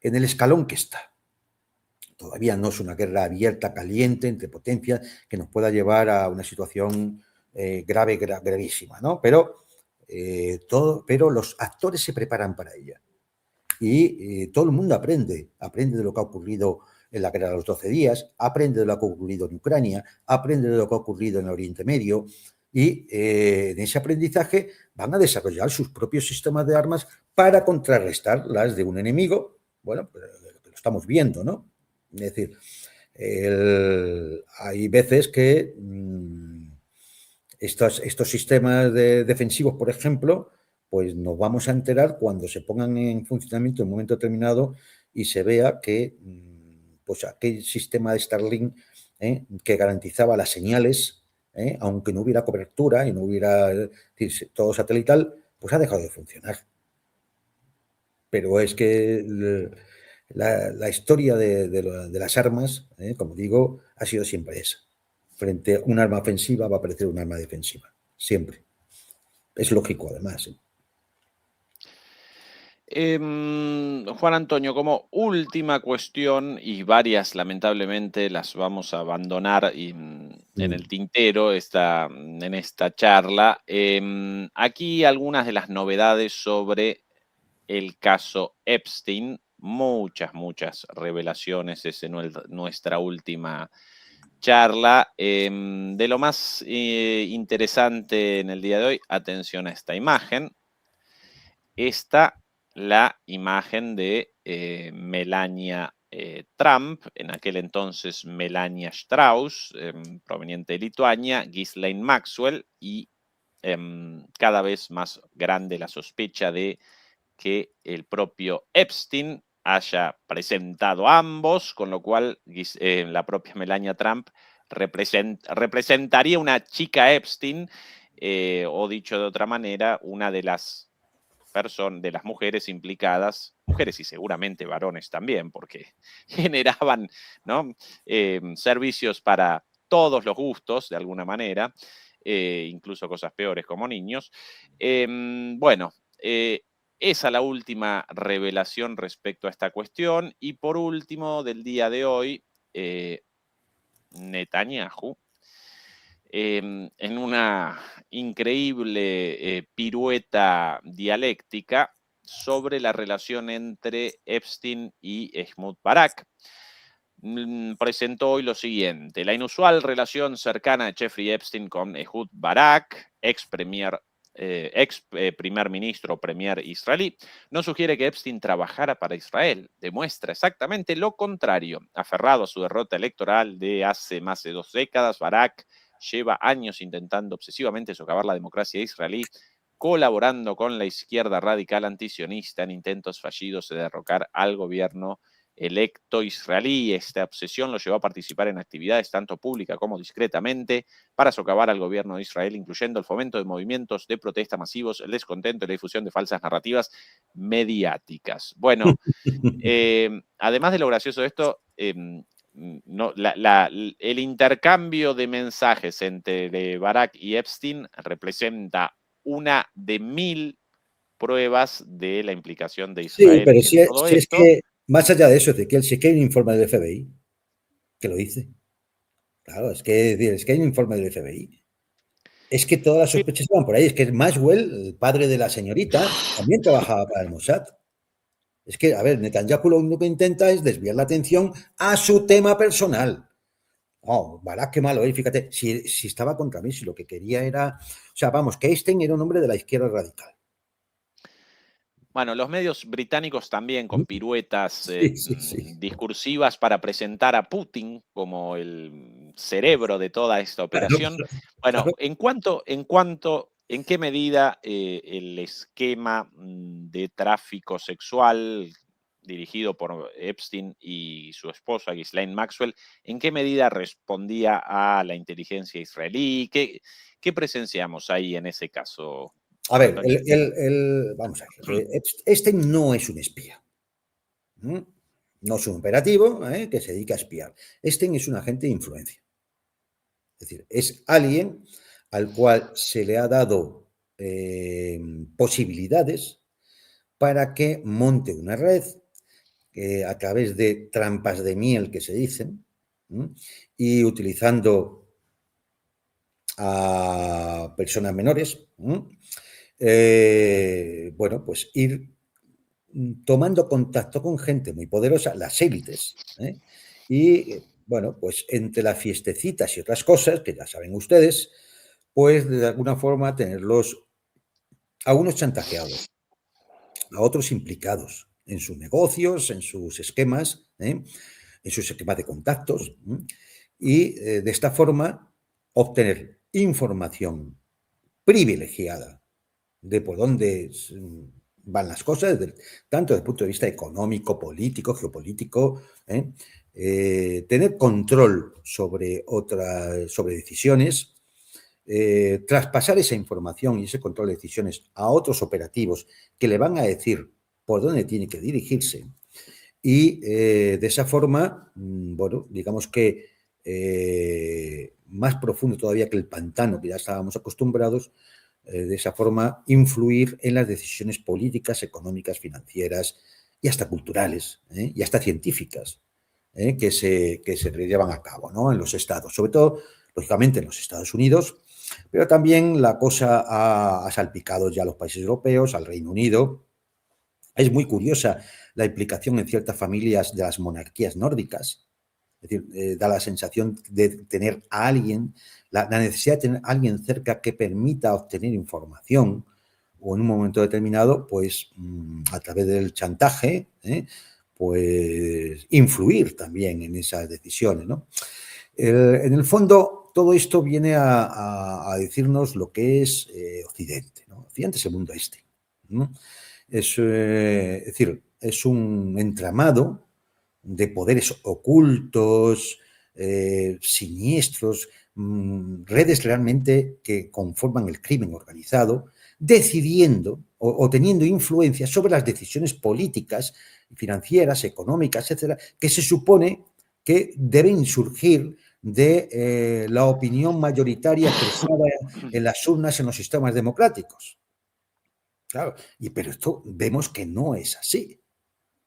el escalón que está. Todavía no es una guerra abierta, caliente, entre potencias, que nos pueda llevar a una situación gravísima, ¿no? Pero los actores se preparan para ella. Y todo el mundo aprende de lo que ha ocurrido en la guerra de los 12 días, aprende de lo que ha ocurrido en Ucrania, aprende de lo que ha ocurrido en el Oriente Medio, y en ese aprendizaje van a desarrollar sus propios sistemas de armas para contrarrestar las de un enemigo. Bueno, pues, lo estamos viendo, ¿no? Es decir, hay veces que estos sistemas defensivos, por ejemplo, pues nos vamos a enterar cuando se pongan en funcionamiento en un momento determinado y se vea que pues aquel sistema de Starlink que garantizaba las señales, aunque no hubiera cobertura y no hubiera todo satelital, pues ha dejado de funcionar. Pero es que la historia de las armas, como digo, ha sido siempre esa. Frente a un arma ofensiva va a aparecer un arma defensiva. Siempre. Es lógico, además. Juan Antonio, como última cuestión, y varias lamentablemente las vamos a abandonar en el tintero en esta charla, aquí algunas de las novedades sobre el caso Epstein, muchas revelaciones, es nuestra última charla. De lo más interesante en el día de hoy, atención a esta imagen. Esta, la imagen de Melania Trump, en aquel entonces Melania Strauss, proveniente de Lituania, Ghislaine Maxwell, y cada vez más grande la sospecha de que el propio Epstein haya presentado a ambos, con lo cual la propia Melania Trump representaría una chica Epstein, o dicho de otra manera, una de las mujeres implicadas, mujeres y seguramente varones también, porque generaban, ¿no? Servicios para todos los gustos, de alguna manera, incluso cosas peores como niños. Bueno, esa es la última revelación respecto a esta cuestión. Y por último, del día de hoy, Netanyahu, en una increíble pirueta dialéctica sobre la relación entre Epstein y Ehud Barak, presentó hoy lo siguiente: la inusual relación cercana de Jeffrey Epstein con Ehud Barak, ex primer ministro o premier israelí, no sugiere que Epstein trabajara para Israel. Demuestra exactamente lo contrario. Aferrado a su derrota electoral de hace más de 2 décadas, Barak lleva años intentando obsesivamente socavar la democracia israelí, colaborando con la izquierda radical antisionista en intentos fallidos de derrocar al gobierno electo israelí. Esta obsesión lo llevó a participar en actividades tanto públicas como discretamente para socavar al gobierno de Israel, incluyendo el fomento de movimientos de protesta masivos, el descontento y la difusión de falsas narrativas mediáticas. Bueno, además de lo gracioso de esto, no, el intercambio de mensajes entre Barak y Epstein representa una de 1000 pruebas de la implicación de Sí, Israel pero en todo si es esto. que, más allá de eso, Ezequiel, si es que hay un informe del FBI que lo dice. Claro, es que hay un informe del FBI. Es que todas las Sí, sospechas van por ahí. Es que Maxwell, el padre de la señorita, también trabajaba para el Mossad. Es que, a ver, Netanyahu lo único que intenta es desviar la atención a su tema personal. Oh, Barak, qué malo, fíjate, si estaba contra mí, si lo que quería era. O sea, vamos, que Einstein era un hombre de la izquierda radical. Bueno, los medios británicos también con piruetas Sí, sí, sí. discursivas para presentar a Putin como el cerebro de toda esta Claro, operación. claro. Bueno, ¿en qué medida el esquema de tráfico sexual dirigido por Epstein y su esposa Ghislaine Maxwell, en qué medida respondía a la inteligencia israelí? ¿Qué presenciamos ahí en ese caso, A ver, Antonio? vamos a ver, este no es un espía. ¿Mm? No es un operativo que se dedica a espiar. Este es un agente de influencia. Es decir, es alguien al cual se le ha dado posibilidades para que monte una red a través de trampas de miel que se dicen, ¿m? Y utilizando a personas menores, bueno, pues ir tomando contacto con gente muy poderosa, las élites, y bueno, pues entre las fiestecitas y otras cosas, que ya saben ustedes, pues de alguna forma tenerlos a unos chantajeados, a otros implicados en sus negocios, en sus esquemas, en sus esquemas de contactos, y de esta forma obtener información privilegiada de por dónde van las cosas, tanto desde el punto de vista económico, político, geopolítico, tener control sobre decisiones, traspasar esa información y ese control de decisiones a otros operativos que le van a decir por dónde tiene que dirigirse y de esa forma, bueno, digamos que más profundo todavía que el pantano que ya estábamos acostumbrados, de esa forma influir en las decisiones políticas, económicas, financieras y hasta culturales y hasta científicas que se llevan a cabo, ¿no? En los estados, sobre todo, lógicamente, en los Estados Unidos, pero también la cosa ha salpicado ya a los países europeos, al Reino Unido. Es muy curiosa la implicación en ciertas familias de las monarquías nórdicas. Es decir, da la sensación de tener a alguien, la necesidad de tener a alguien cerca que permita obtener información o en un momento determinado, pues a través del chantaje, pues influir también en esas decisiones, ¿no? En el fondo, todo esto viene a decirnos lo que es Occidente, ¿no? Occidente es el mundo este, ¿no? Es decir, es un entramado de poderes ocultos, siniestros, redes realmente que conforman el crimen organizado, decidiendo o teniendo influencia sobre las decisiones políticas, financieras, económicas, etcétera, que se supone que deben surgir de la opinión mayoritaria expresada en las urnas en los sistemas democráticos. Claro, pero esto vemos que no es así.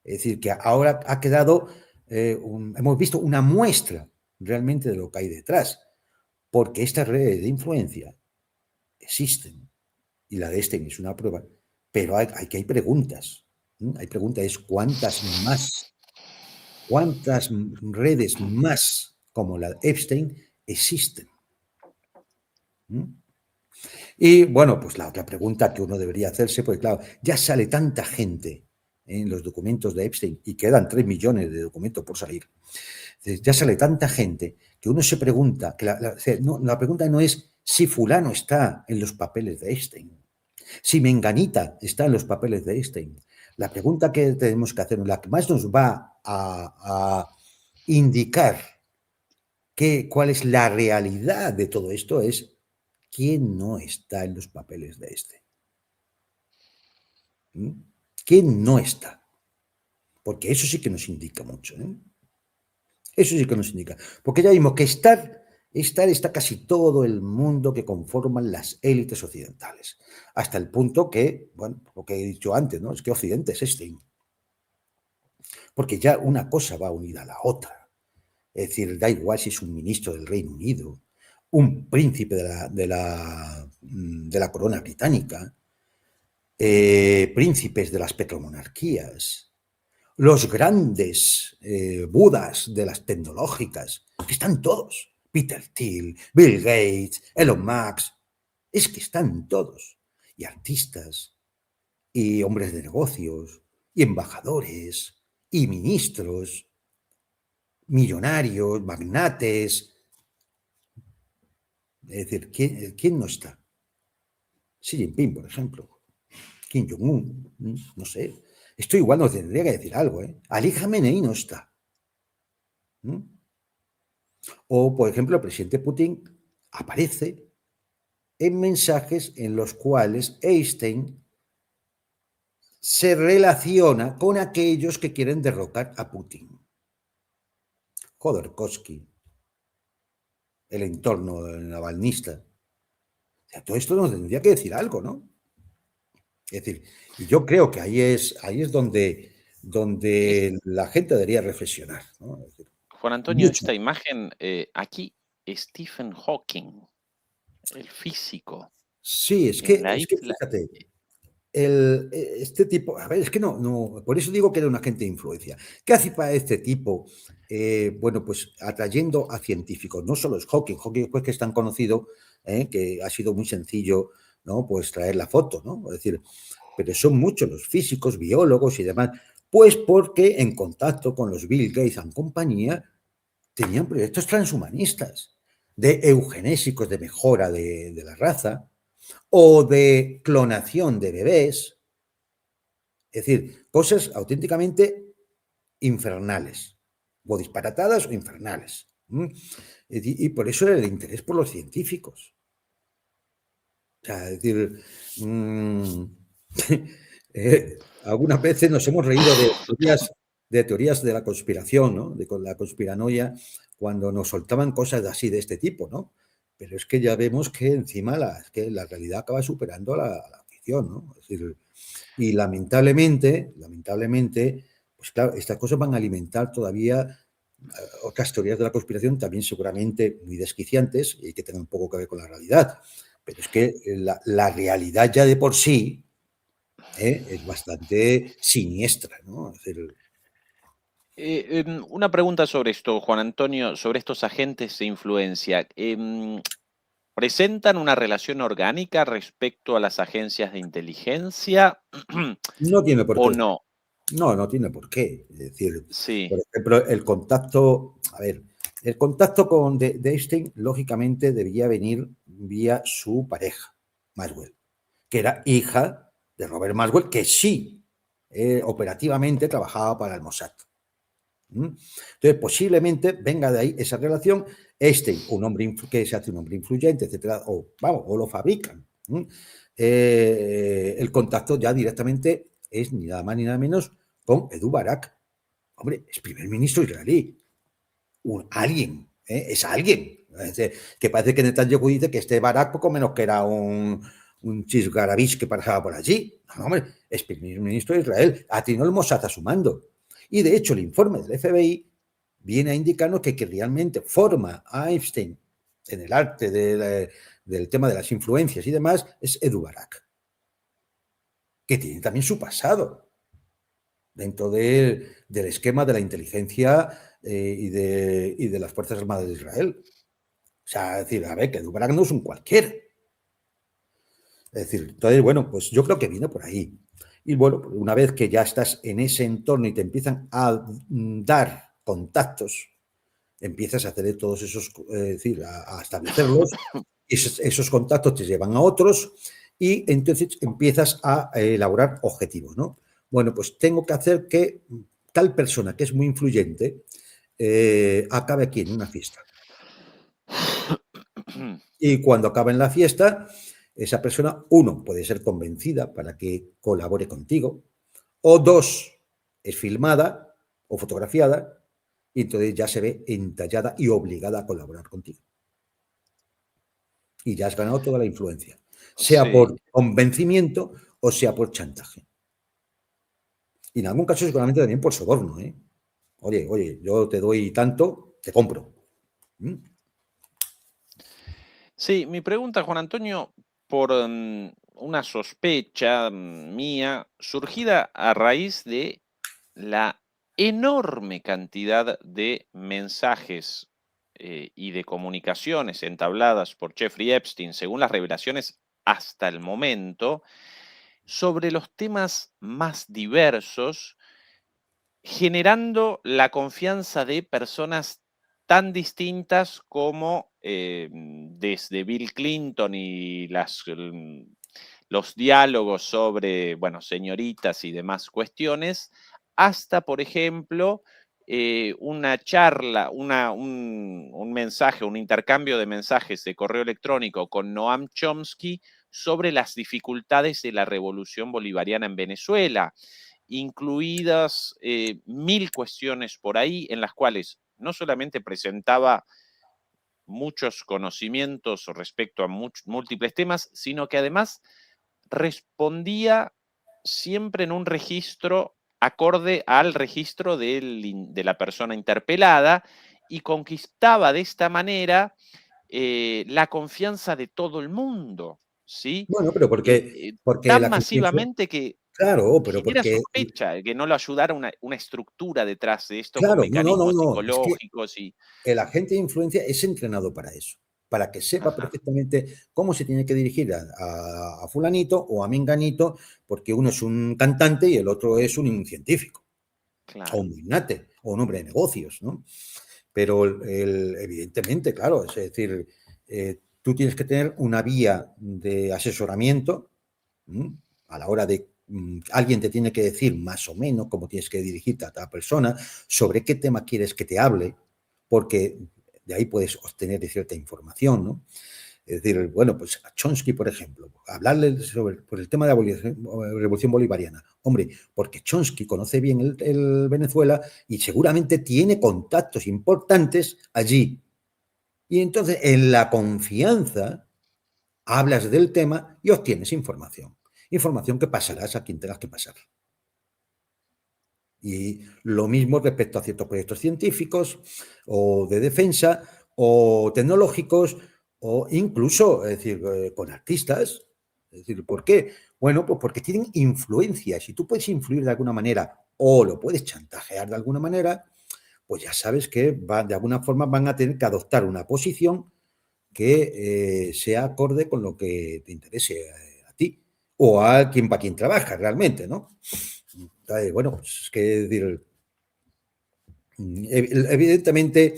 Es decir, que ahora ha quedado, hemos visto una muestra realmente de lo que hay detrás, porque estas redes de influencia existen y la de Einstein es una prueba, pero hay preguntas. Hay preguntas, es cuántas redes más como la de Epstein existen. Y bueno, pues la otra pregunta que uno debería hacerse, pues claro, ya sale tanta gente en los documentos de Epstein y quedan 3 millones de documentos por salir. Ya sale tanta gente que uno se pregunta, que la pregunta no es si fulano está en los papeles de Epstein, si menganita está en los papeles de Epstein. La pregunta que tenemos que hacer, la que más nos va a indicar cuál es la realidad de todo esto es quién no está en los papeles de este. ¿Quién no está? Porque eso sí que nos indica mucho. Eso sí que nos indica. Porque ya vimos que está casi todo el mundo que conforman las élites occidentales. Hasta el punto que, bueno, lo que he dicho antes, ¿no? Es que Occidente es este. Porque ya una cosa va unida a la otra. Es decir, da igual si es un ministro del Reino Unido, un príncipe de la corona británica, príncipes de las petromonarquías, los grandes budas de las tecnológicas, que están todos. Peter Thiel, Bill Gates, Elon Musk, es que están todos. Y artistas, y hombres de negocios, y embajadores, y ministros, millonarios, magnates. Es decir, ¿quién no está? Xi Jinping, por ejemplo. Kim Jong-un, no sé. Esto igual nos tendría que decir algo, ¿eh? Ali Khamenei no está. O, por ejemplo, el presidente Putin aparece en mensajes en los cuales Einstein se relaciona con aquellos que quieren derrocar a Putin. Khodorkovsky, el entorno navalnista. O sea, todo esto nos tendría que decir algo, ¿no? Es decir, y yo creo que ahí es donde la gente debería reflexionar, ¿no? Es decir, Juan Antonio, mucho. esta imagen, aquí Stephen Hawking, el físico, Sí, es en que, la es que isla. fíjate, este tipo, a ver, es que no, por eso digo que era un agente de influencia. ¿Qué hace para este tipo? Bueno, pues atrayendo a científicos, no solo es Hawking, Hawking pues que es tan conocido, que ha sido muy sencillo, ¿no? Pues traer la foto, ¿no? Es decir, pero son muchos los físicos, biólogos y demás, pues porque en contacto con los Bill Gates and compañía tenían proyectos transhumanistas, de eugenésicos, de mejora de la raza, o de clonación de bebés, es decir, cosas auténticamente infernales, o disparatadas o infernales. Y por eso era el interés por los científicos. O sea, es decir, algunas veces nos hemos reído de teorías de la conspiración, ¿no? De la conspiranoia, cuando nos soltaban cosas así de este tipo, ¿no? Pero es que ya vemos que encima que la realidad acaba superando la ficción, ¿no? Es decir, y lamentablemente, pues claro, estas cosas van a alimentar todavía otras teorías de la conspiración, también seguramente muy desquiciantes y que tengan un poco que ver con la realidad. Pero es que la realidad ya de por sí es bastante siniestra, ¿no? Es decir, Una pregunta sobre esto, Juan Antonio, sobre estos agentes de influencia. ¿Presentan una relación orgánica respecto a las agencias de inteligencia no tiene por o qué. no? No tiene por qué. Es decir, Sí, por ejemplo, el contacto, a ver, el contacto de Einstein, lógicamente, debía venir vía su pareja, Maxwell, que era hija de Robert Maxwell, que sí, operativamente trabajaba para el Mossad. Entonces, posiblemente venga de ahí esa relación. Einstein, un hombre que se hace un hombre influyente, etcétera, o vamos, o lo fabrican. El contacto ya directamente es ni nada más ni nada menos con Edu Barak. Hombre, es primer ministro israelí. Alguien, es alguien. Que parece que Netanyahu dice que este Barak poco menos que era un chisgarabish que pasaba por allí. No, hombre, es primer ministro de Israel. Ha tenido el Mossad a su mando. Y de hecho, el informe del FBI viene a indicarnos que realmente forma a Einstein en el arte del tema de las influencias y demás es Edu Barak, que tiene también su pasado dentro del esquema de la inteligencia y de las Fuerzas Armadas de Israel. O sea, es decir, a ver, que Edu Barak no es un cualquiera. Es decir, entonces, bueno, pues yo creo que viene por ahí. Y bueno, una vez que ya estás en ese entorno y te empiezan a dar contactos, empiezas a hacer todos esos, es decir, a establecerlos, y esos contactos te llevan a otros y entonces empiezas a elaborar objetivos, ¿no? Bueno, pues tengo que hacer que tal persona que es muy influyente acabe aquí en una fiesta. Y cuando acaba en la fiesta, esa persona, uno, puede ser convencida para que colabore contigo, o dos, es filmada o fotografiada, y entonces ya se ve entallada y obligada a colaborar contigo. Y ya has ganado toda la influencia, sea sí. por convencimiento o sea por chantaje. Y en algún caso seguramente también por soborno, ¿eh? Oye, yo te doy tanto, te compro. ¿Mm? Sí, mi pregunta, Juan Antonio, por una sospecha mía, surgida a raíz de la enorme cantidad de mensajes y de comunicaciones entabladas por Jeffrey Epstein, según las revelaciones hasta el momento, sobre los temas más diversos, generando la confianza de personas tan distintas como desde Bill Clinton y los diálogos sobre, bueno, señoritas y demás cuestiones, hasta, por ejemplo, una charla, un mensaje, un intercambio de mensajes de correo electrónico con Noam Chomsky sobre las dificultades de la revolución bolivariana en Venezuela, incluidas 1000 cuestiones por ahí, en las cuales no solamente presentaba muchos conocimientos respecto a múltiples temas, sino que además respondía siempre en un registro acorde al registro de la persona interpelada y conquistaba de esta manera la confianza de todo el mundo, ¿sí? Bueno, pero porque Tan la gente masivamente que claro, pero genera porque sospecha de que no lo ayudara una estructura detrás de esto con claro, no, no, no, mecanismos no, es que psicológicos y... el agente de influencia es entrenado para eso, para que sepa Ajá, perfectamente cómo se tiene que dirigir a fulanito o a menganito, porque uno es un cantante y el otro es un científico, o claro. un magnate, o un hombre de negocios, ¿no? Pero evidentemente, claro, es decir, tú tienes que tener una vía de asesoramiento, ¿m? A la hora de alguien te tiene que decir más o menos cómo tienes que dirigirte a cada persona, sobre qué tema quieres que te hable, porque de ahí puedes obtener cierta información, ¿no? Es decir, bueno, pues a Chomsky, por ejemplo, hablarle por el tema de la revolución bolivariana. Hombre, porque Chomsky conoce bien el Venezuela y seguramente tiene contactos importantes allí. Y entonces, en la confianza, hablas del tema y obtienes información. Información que pasarás a quien tengas que pasar. Y lo mismo respecto a ciertos proyectos científicos o de defensa o tecnológicos o incluso, es decir, con artistas. Es decir, ¿por qué? Bueno, pues porque tienen influencia. Si tú puedes influir de alguna manera o lo puedes chantajear de alguna manera, pues ya sabes que de alguna forma van a tener que adoptar una posición que sea acorde con lo que te interese a ti o a quien para quien trabaja realmente, ¿no? Bueno, pues es que decir, evidentemente,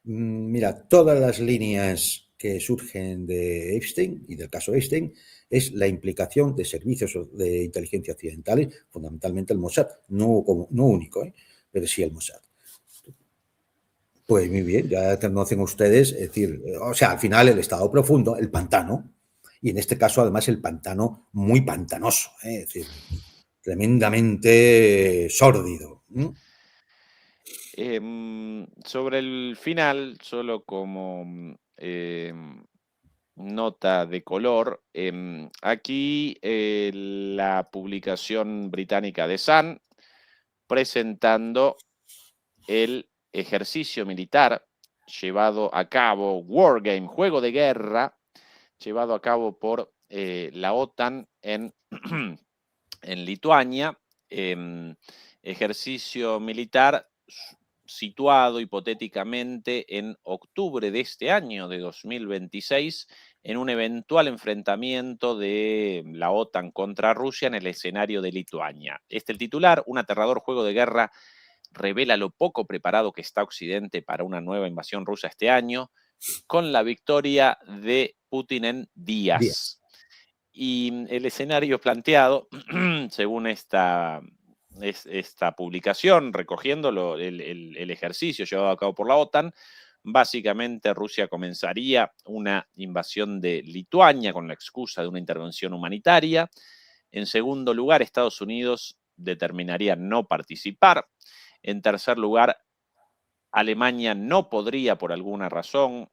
mira, todas las líneas que surgen de Epstein y del caso Epstein es la implicación de servicios de inteligencia occidentales, fundamentalmente el Mossad, no único, pero sí el Mossad. Pues muy bien, ya conocen ustedes, es decir, o sea, al final el estado profundo, el pantano, y en este caso además el pantano muy pantanoso, es decir, tremendamente sórdido. Sobre el final, solo como nota de color, aquí la publicación británica The Sun presentando el ejercicio militar llevado a cabo, Wargame, juego de guerra, llevado a cabo por la OTAN en Lituania, ejercicio militar situado hipotéticamente en octubre de este año, de 2026, en un eventual enfrentamiento de la OTAN contra Rusia en el escenario de Lituania. El titular, un aterrador juego de guerra, revela lo poco preparado que está Occidente para una nueva invasión rusa este año, con la victoria de Putin en Días. días. Y el escenario planteado, según esta publicación, recogiendo el ejercicio llevado a cabo por la OTAN, básicamente Rusia comenzaría una invasión de Lituania con la excusa de una intervención humanitaria. En segundo lugar, Estados Unidos determinaría no participar. En tercer lugar, Alemania no podría, por alguna razón,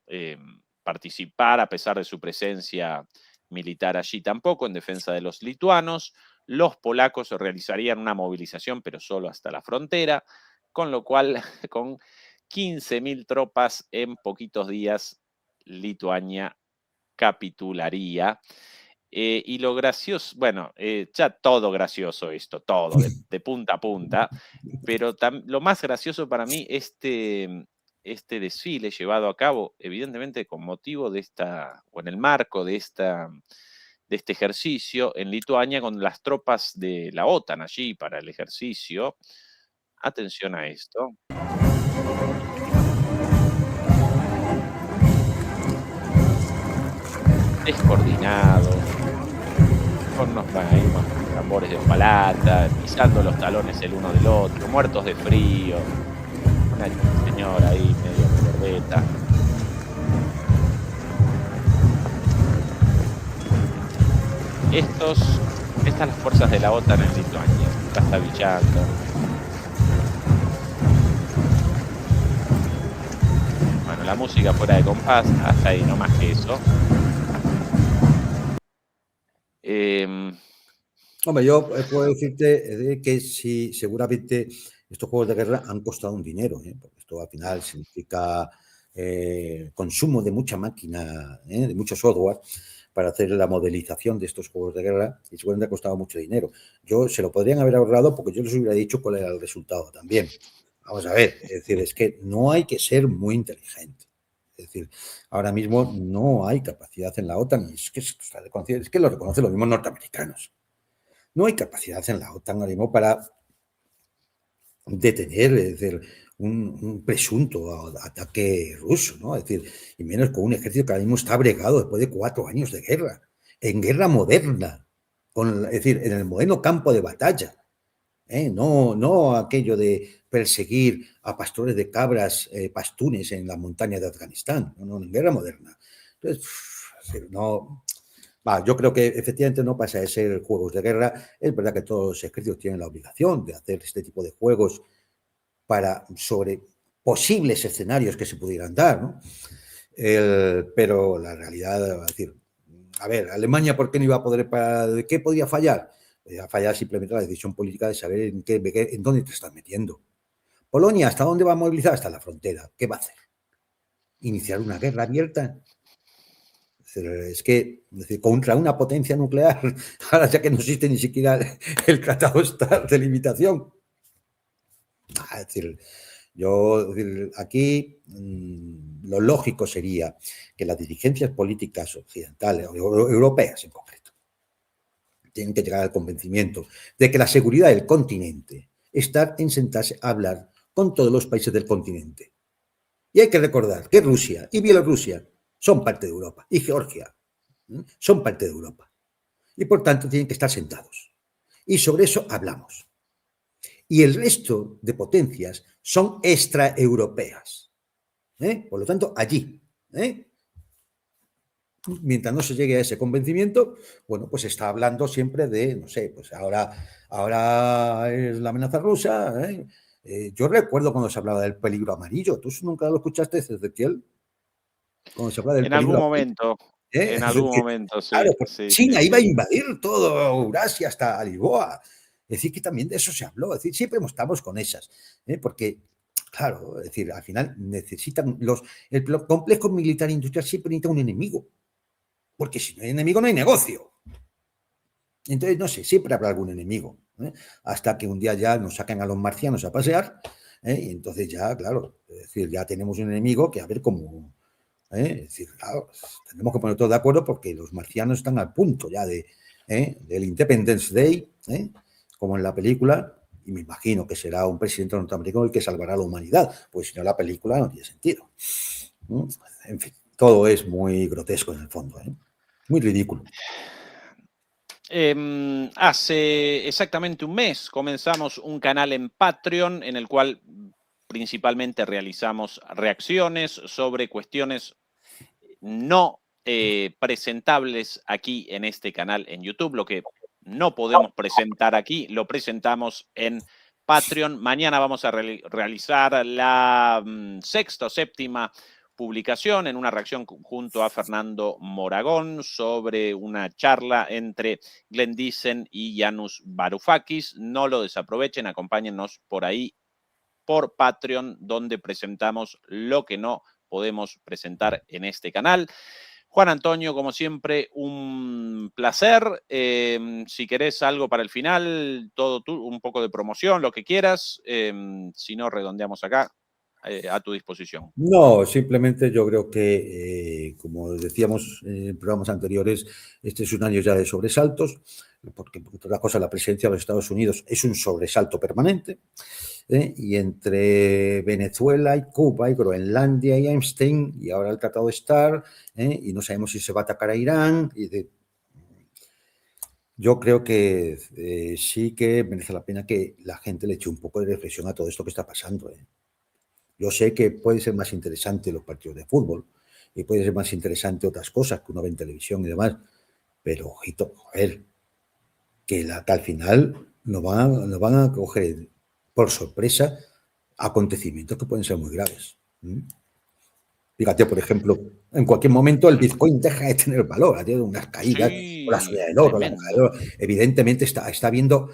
participar a pesar de su presencia militar allí tampoco en defensa de los lituanos. Los polacos realizarían una movilización, pero solo hasta la frontera, con lo cual, con 15.000 tropas en poquitos días, Lituania capitularía. Y lo gracioso, bueno, ya todo gracioso esto, todo, de punta a punta, pero lo más gracioso para mí, este desfile llevado a cabo, evidentemente con motivo de esta, o en el marco de esta de este ejercicio en Lituania con las tropas de la OTAN allí para el ejercicio. Atención a esto. Descoordinado, con unos tambores de hojalata, pisando los talones el uno del otro, muertos de frío. Una señora ahí medio corbeta. Estas las fuerzas de la OTAN en Lituania, trastabillando. Bueno, la música fuera de compás, hasta ahí, no más que eso. Hombre, yo puedo decirte que sí, seguramente estos juegos de guerra han costado un dinero, porque esto al final significa consumo de mucha máquina, de mucho software para hacer la modelización de estos juegos de guerra y seguramente ha costado mucho dinero. Yo se lo podrían haber ahorrado porque yo les hubiera dicho cuál era el resultado también. Vamos a ver, es decir, es que no hay que ser muy inteligente. Es decir, ahora mismo no hay capacidad en la OTAN y es que lo reconocen los mismos norteamericanos. No hay capacidad en la OTAN ahora mismo para detener, es decir, un presunto ataque ruso, ¿no? Es decir, y menos con un ejército que ahora mismo está bregado después de 4 años de guerra, en guerra moderna, es decir, en el moderno campo de batalla. No aquello de perseguir a pastores de cabras pastunes en las montañas de Afganistán, no, en guerra moderna. Entonces, no, yo creo que efectivamente no pasa de ser juegos de guerra. Es verdad que todos los ejércitos tienen la obligación de hacer este tipo de juegos sobre posibles escenarios que se pudieran dar, ¿no? Pero la realidad, es decir, a ver, Alemania, ¿por qué no iba a poder ¿de qué podía fallar? Podía fallar simplemente la decisión política de saber en dónde te estás metiendo. Polonia, ¿hasta dónde va a movilizar? Hasta la frontera. ¿Qué va a hacer? ¿Iniciar una guerra abierta? Es decir, contra una potencia nuclear, ahora ya que no existe ni siquiera el tratado de limitación. Es decir, aquí lo lógico sería que las dirigencias políticas occidentales, o europeas en concreto, tienen que llegar al convencimiento de que la seguridad del continente está en sentarse a hablar con todos los países del continente. Y hay que recordar que Rusia y Bielorrusia son parte de Europa, y Georgia son parte de Europa. Y por tanto tienen que estar sentados. Y sobre eso hablamos. Y el resto de potencias son extraeuropeas. Por lo tanto, allí, mientras no se llegue a ese convencimiento, bueno, pues se está hablando siempre de, no sé, pues ahora es la amenaza rusa. Yo recuerdo cuando se hablaba del peligro amarillo. ¿Tú nunca lo escuchaste, Ezequiel? Cuando se habla del En peligro algún amarillo. momento, en Es algún decir, momento, claro, sí, pues sí, sí, China iba a sí. invadir todo Eurasia hasta Lisboa. Es decir, que también de eso se habló. Es decir, siempre estamos con esas. Porque, claro, es decir, al final necesitan el complejo militar industrial siempre necesita un enemigo. Porque si no hay enemigo, no hay negocio. Entonces, no sé, siempre habrá algún enemigo. Hasta que un día ya nos saquen a los marcianos a pasear. Y entonces ya, claro, es decir, ya tenemos un enemigo que a ver cómo. Es decir, claro, tenemos que poner todos de acuerdo porque los marcianos están al punto ya del Independence Day, como en la película, y me imagino que será un presidente norteamericano el que salvará a la humanidad, pues si no la película no tiene sentido. En fin, todo es muy grotesco en el fondo, muy ridículo. Hace exactamente un mes comenzamos un canal en Patreon en el cual principalmente realizamos reacciones sobre cuestiones no presentables aquí en este canal en YouTube. Lo que no podemos presentar aquí, lo presentamos en Patreon. Mañana vamos a realizar la sexta o séptima publicación en una reacción junto a Fernando Moragón sobre una charla entre Glenn Diesen y Janusz Varoufakis. No lo desaprovechen, acompáñennos por ahí por Patreon, donde presentamos lo que no podemos presentar en este canal. Juan Antonio, como siempre, un placer. Si querés algo para el final, todo tú, un poco de promoción, lo que quieras. Si no, redondeamos acá. a tu disposición. No, simplemente yo creo que, como decíamos en programas anteriores, este es un año ya de sobresaltos, porque por otra cosa la presidencia de los Estados Unidos es un sobresalto permanente, y entre Venezuela y Cuba y Groenlandia y Einstein y ahora el Tratado de START, y no sabemos si se va a atacar a Irán. Yo creo que sí que merece la pena que la gente le eche un poco de reflexión a todo esto que está pasando. Yo sé que puede ser más interesante los partidos de fútbol y puede ser más interesante otras cosas que uno ve en televisión y demás, pero ojito, joder, que al final nos van a coger por sorpresa acontecimientos que pueden ser muy graves. Fíjate, por ejemplo, en cualquier momento el Bitcoin deja de tener valor, ha tenido unas caídas, o la Sí, subida del oro, la bajada del tremendo. oro. Evidentemente está habiendo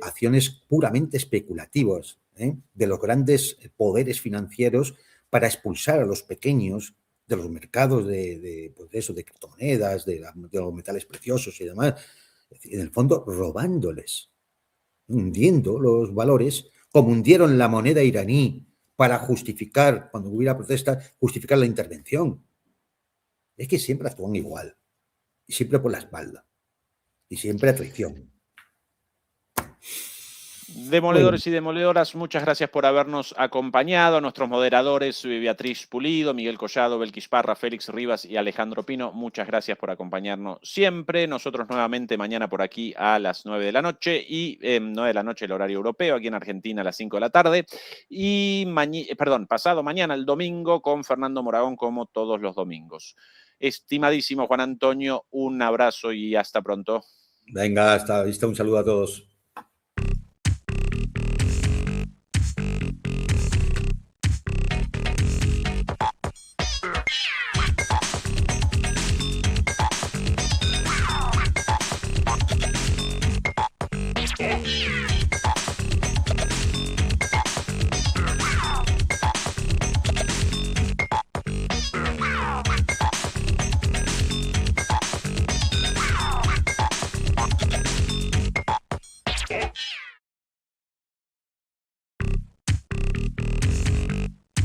acciones puramente especulativas de los grandes poderes financieros para expulsar a los pequeños de los mercados pues de criptomonedas, de los metales preciosos y demás. Es decir, en el fondo, robándoles, hundiendo los valores, como hundieron la moneda iraní para justificar, cuando hubiera protestas, justificar la intervención. Es que siempre actúan igual, y siempre por la espalda, y siempre a traición. Muy bien. Demoledores y demoledoras, muchas gracias por habernos acompañado. A nuestros moderadores, Beatriz Pulido, Miguel Collado, Belkis Parra, Félix Rivas y Alejandro Pino, muchas gracias por acompañarnos siempre. Nosotros nuevamente mañana por aquí a las 9 de la noche y 9 de la noche el horario europeo, aquí en Argentina a las 5 de la tarde. Y pasado mañana, el domingo, con Fernando Moragón como todos los domingos. Estimadísimo Juan Antonio, un abrazo y hasta pronto. Venga, hasta vista, un saludo a todos.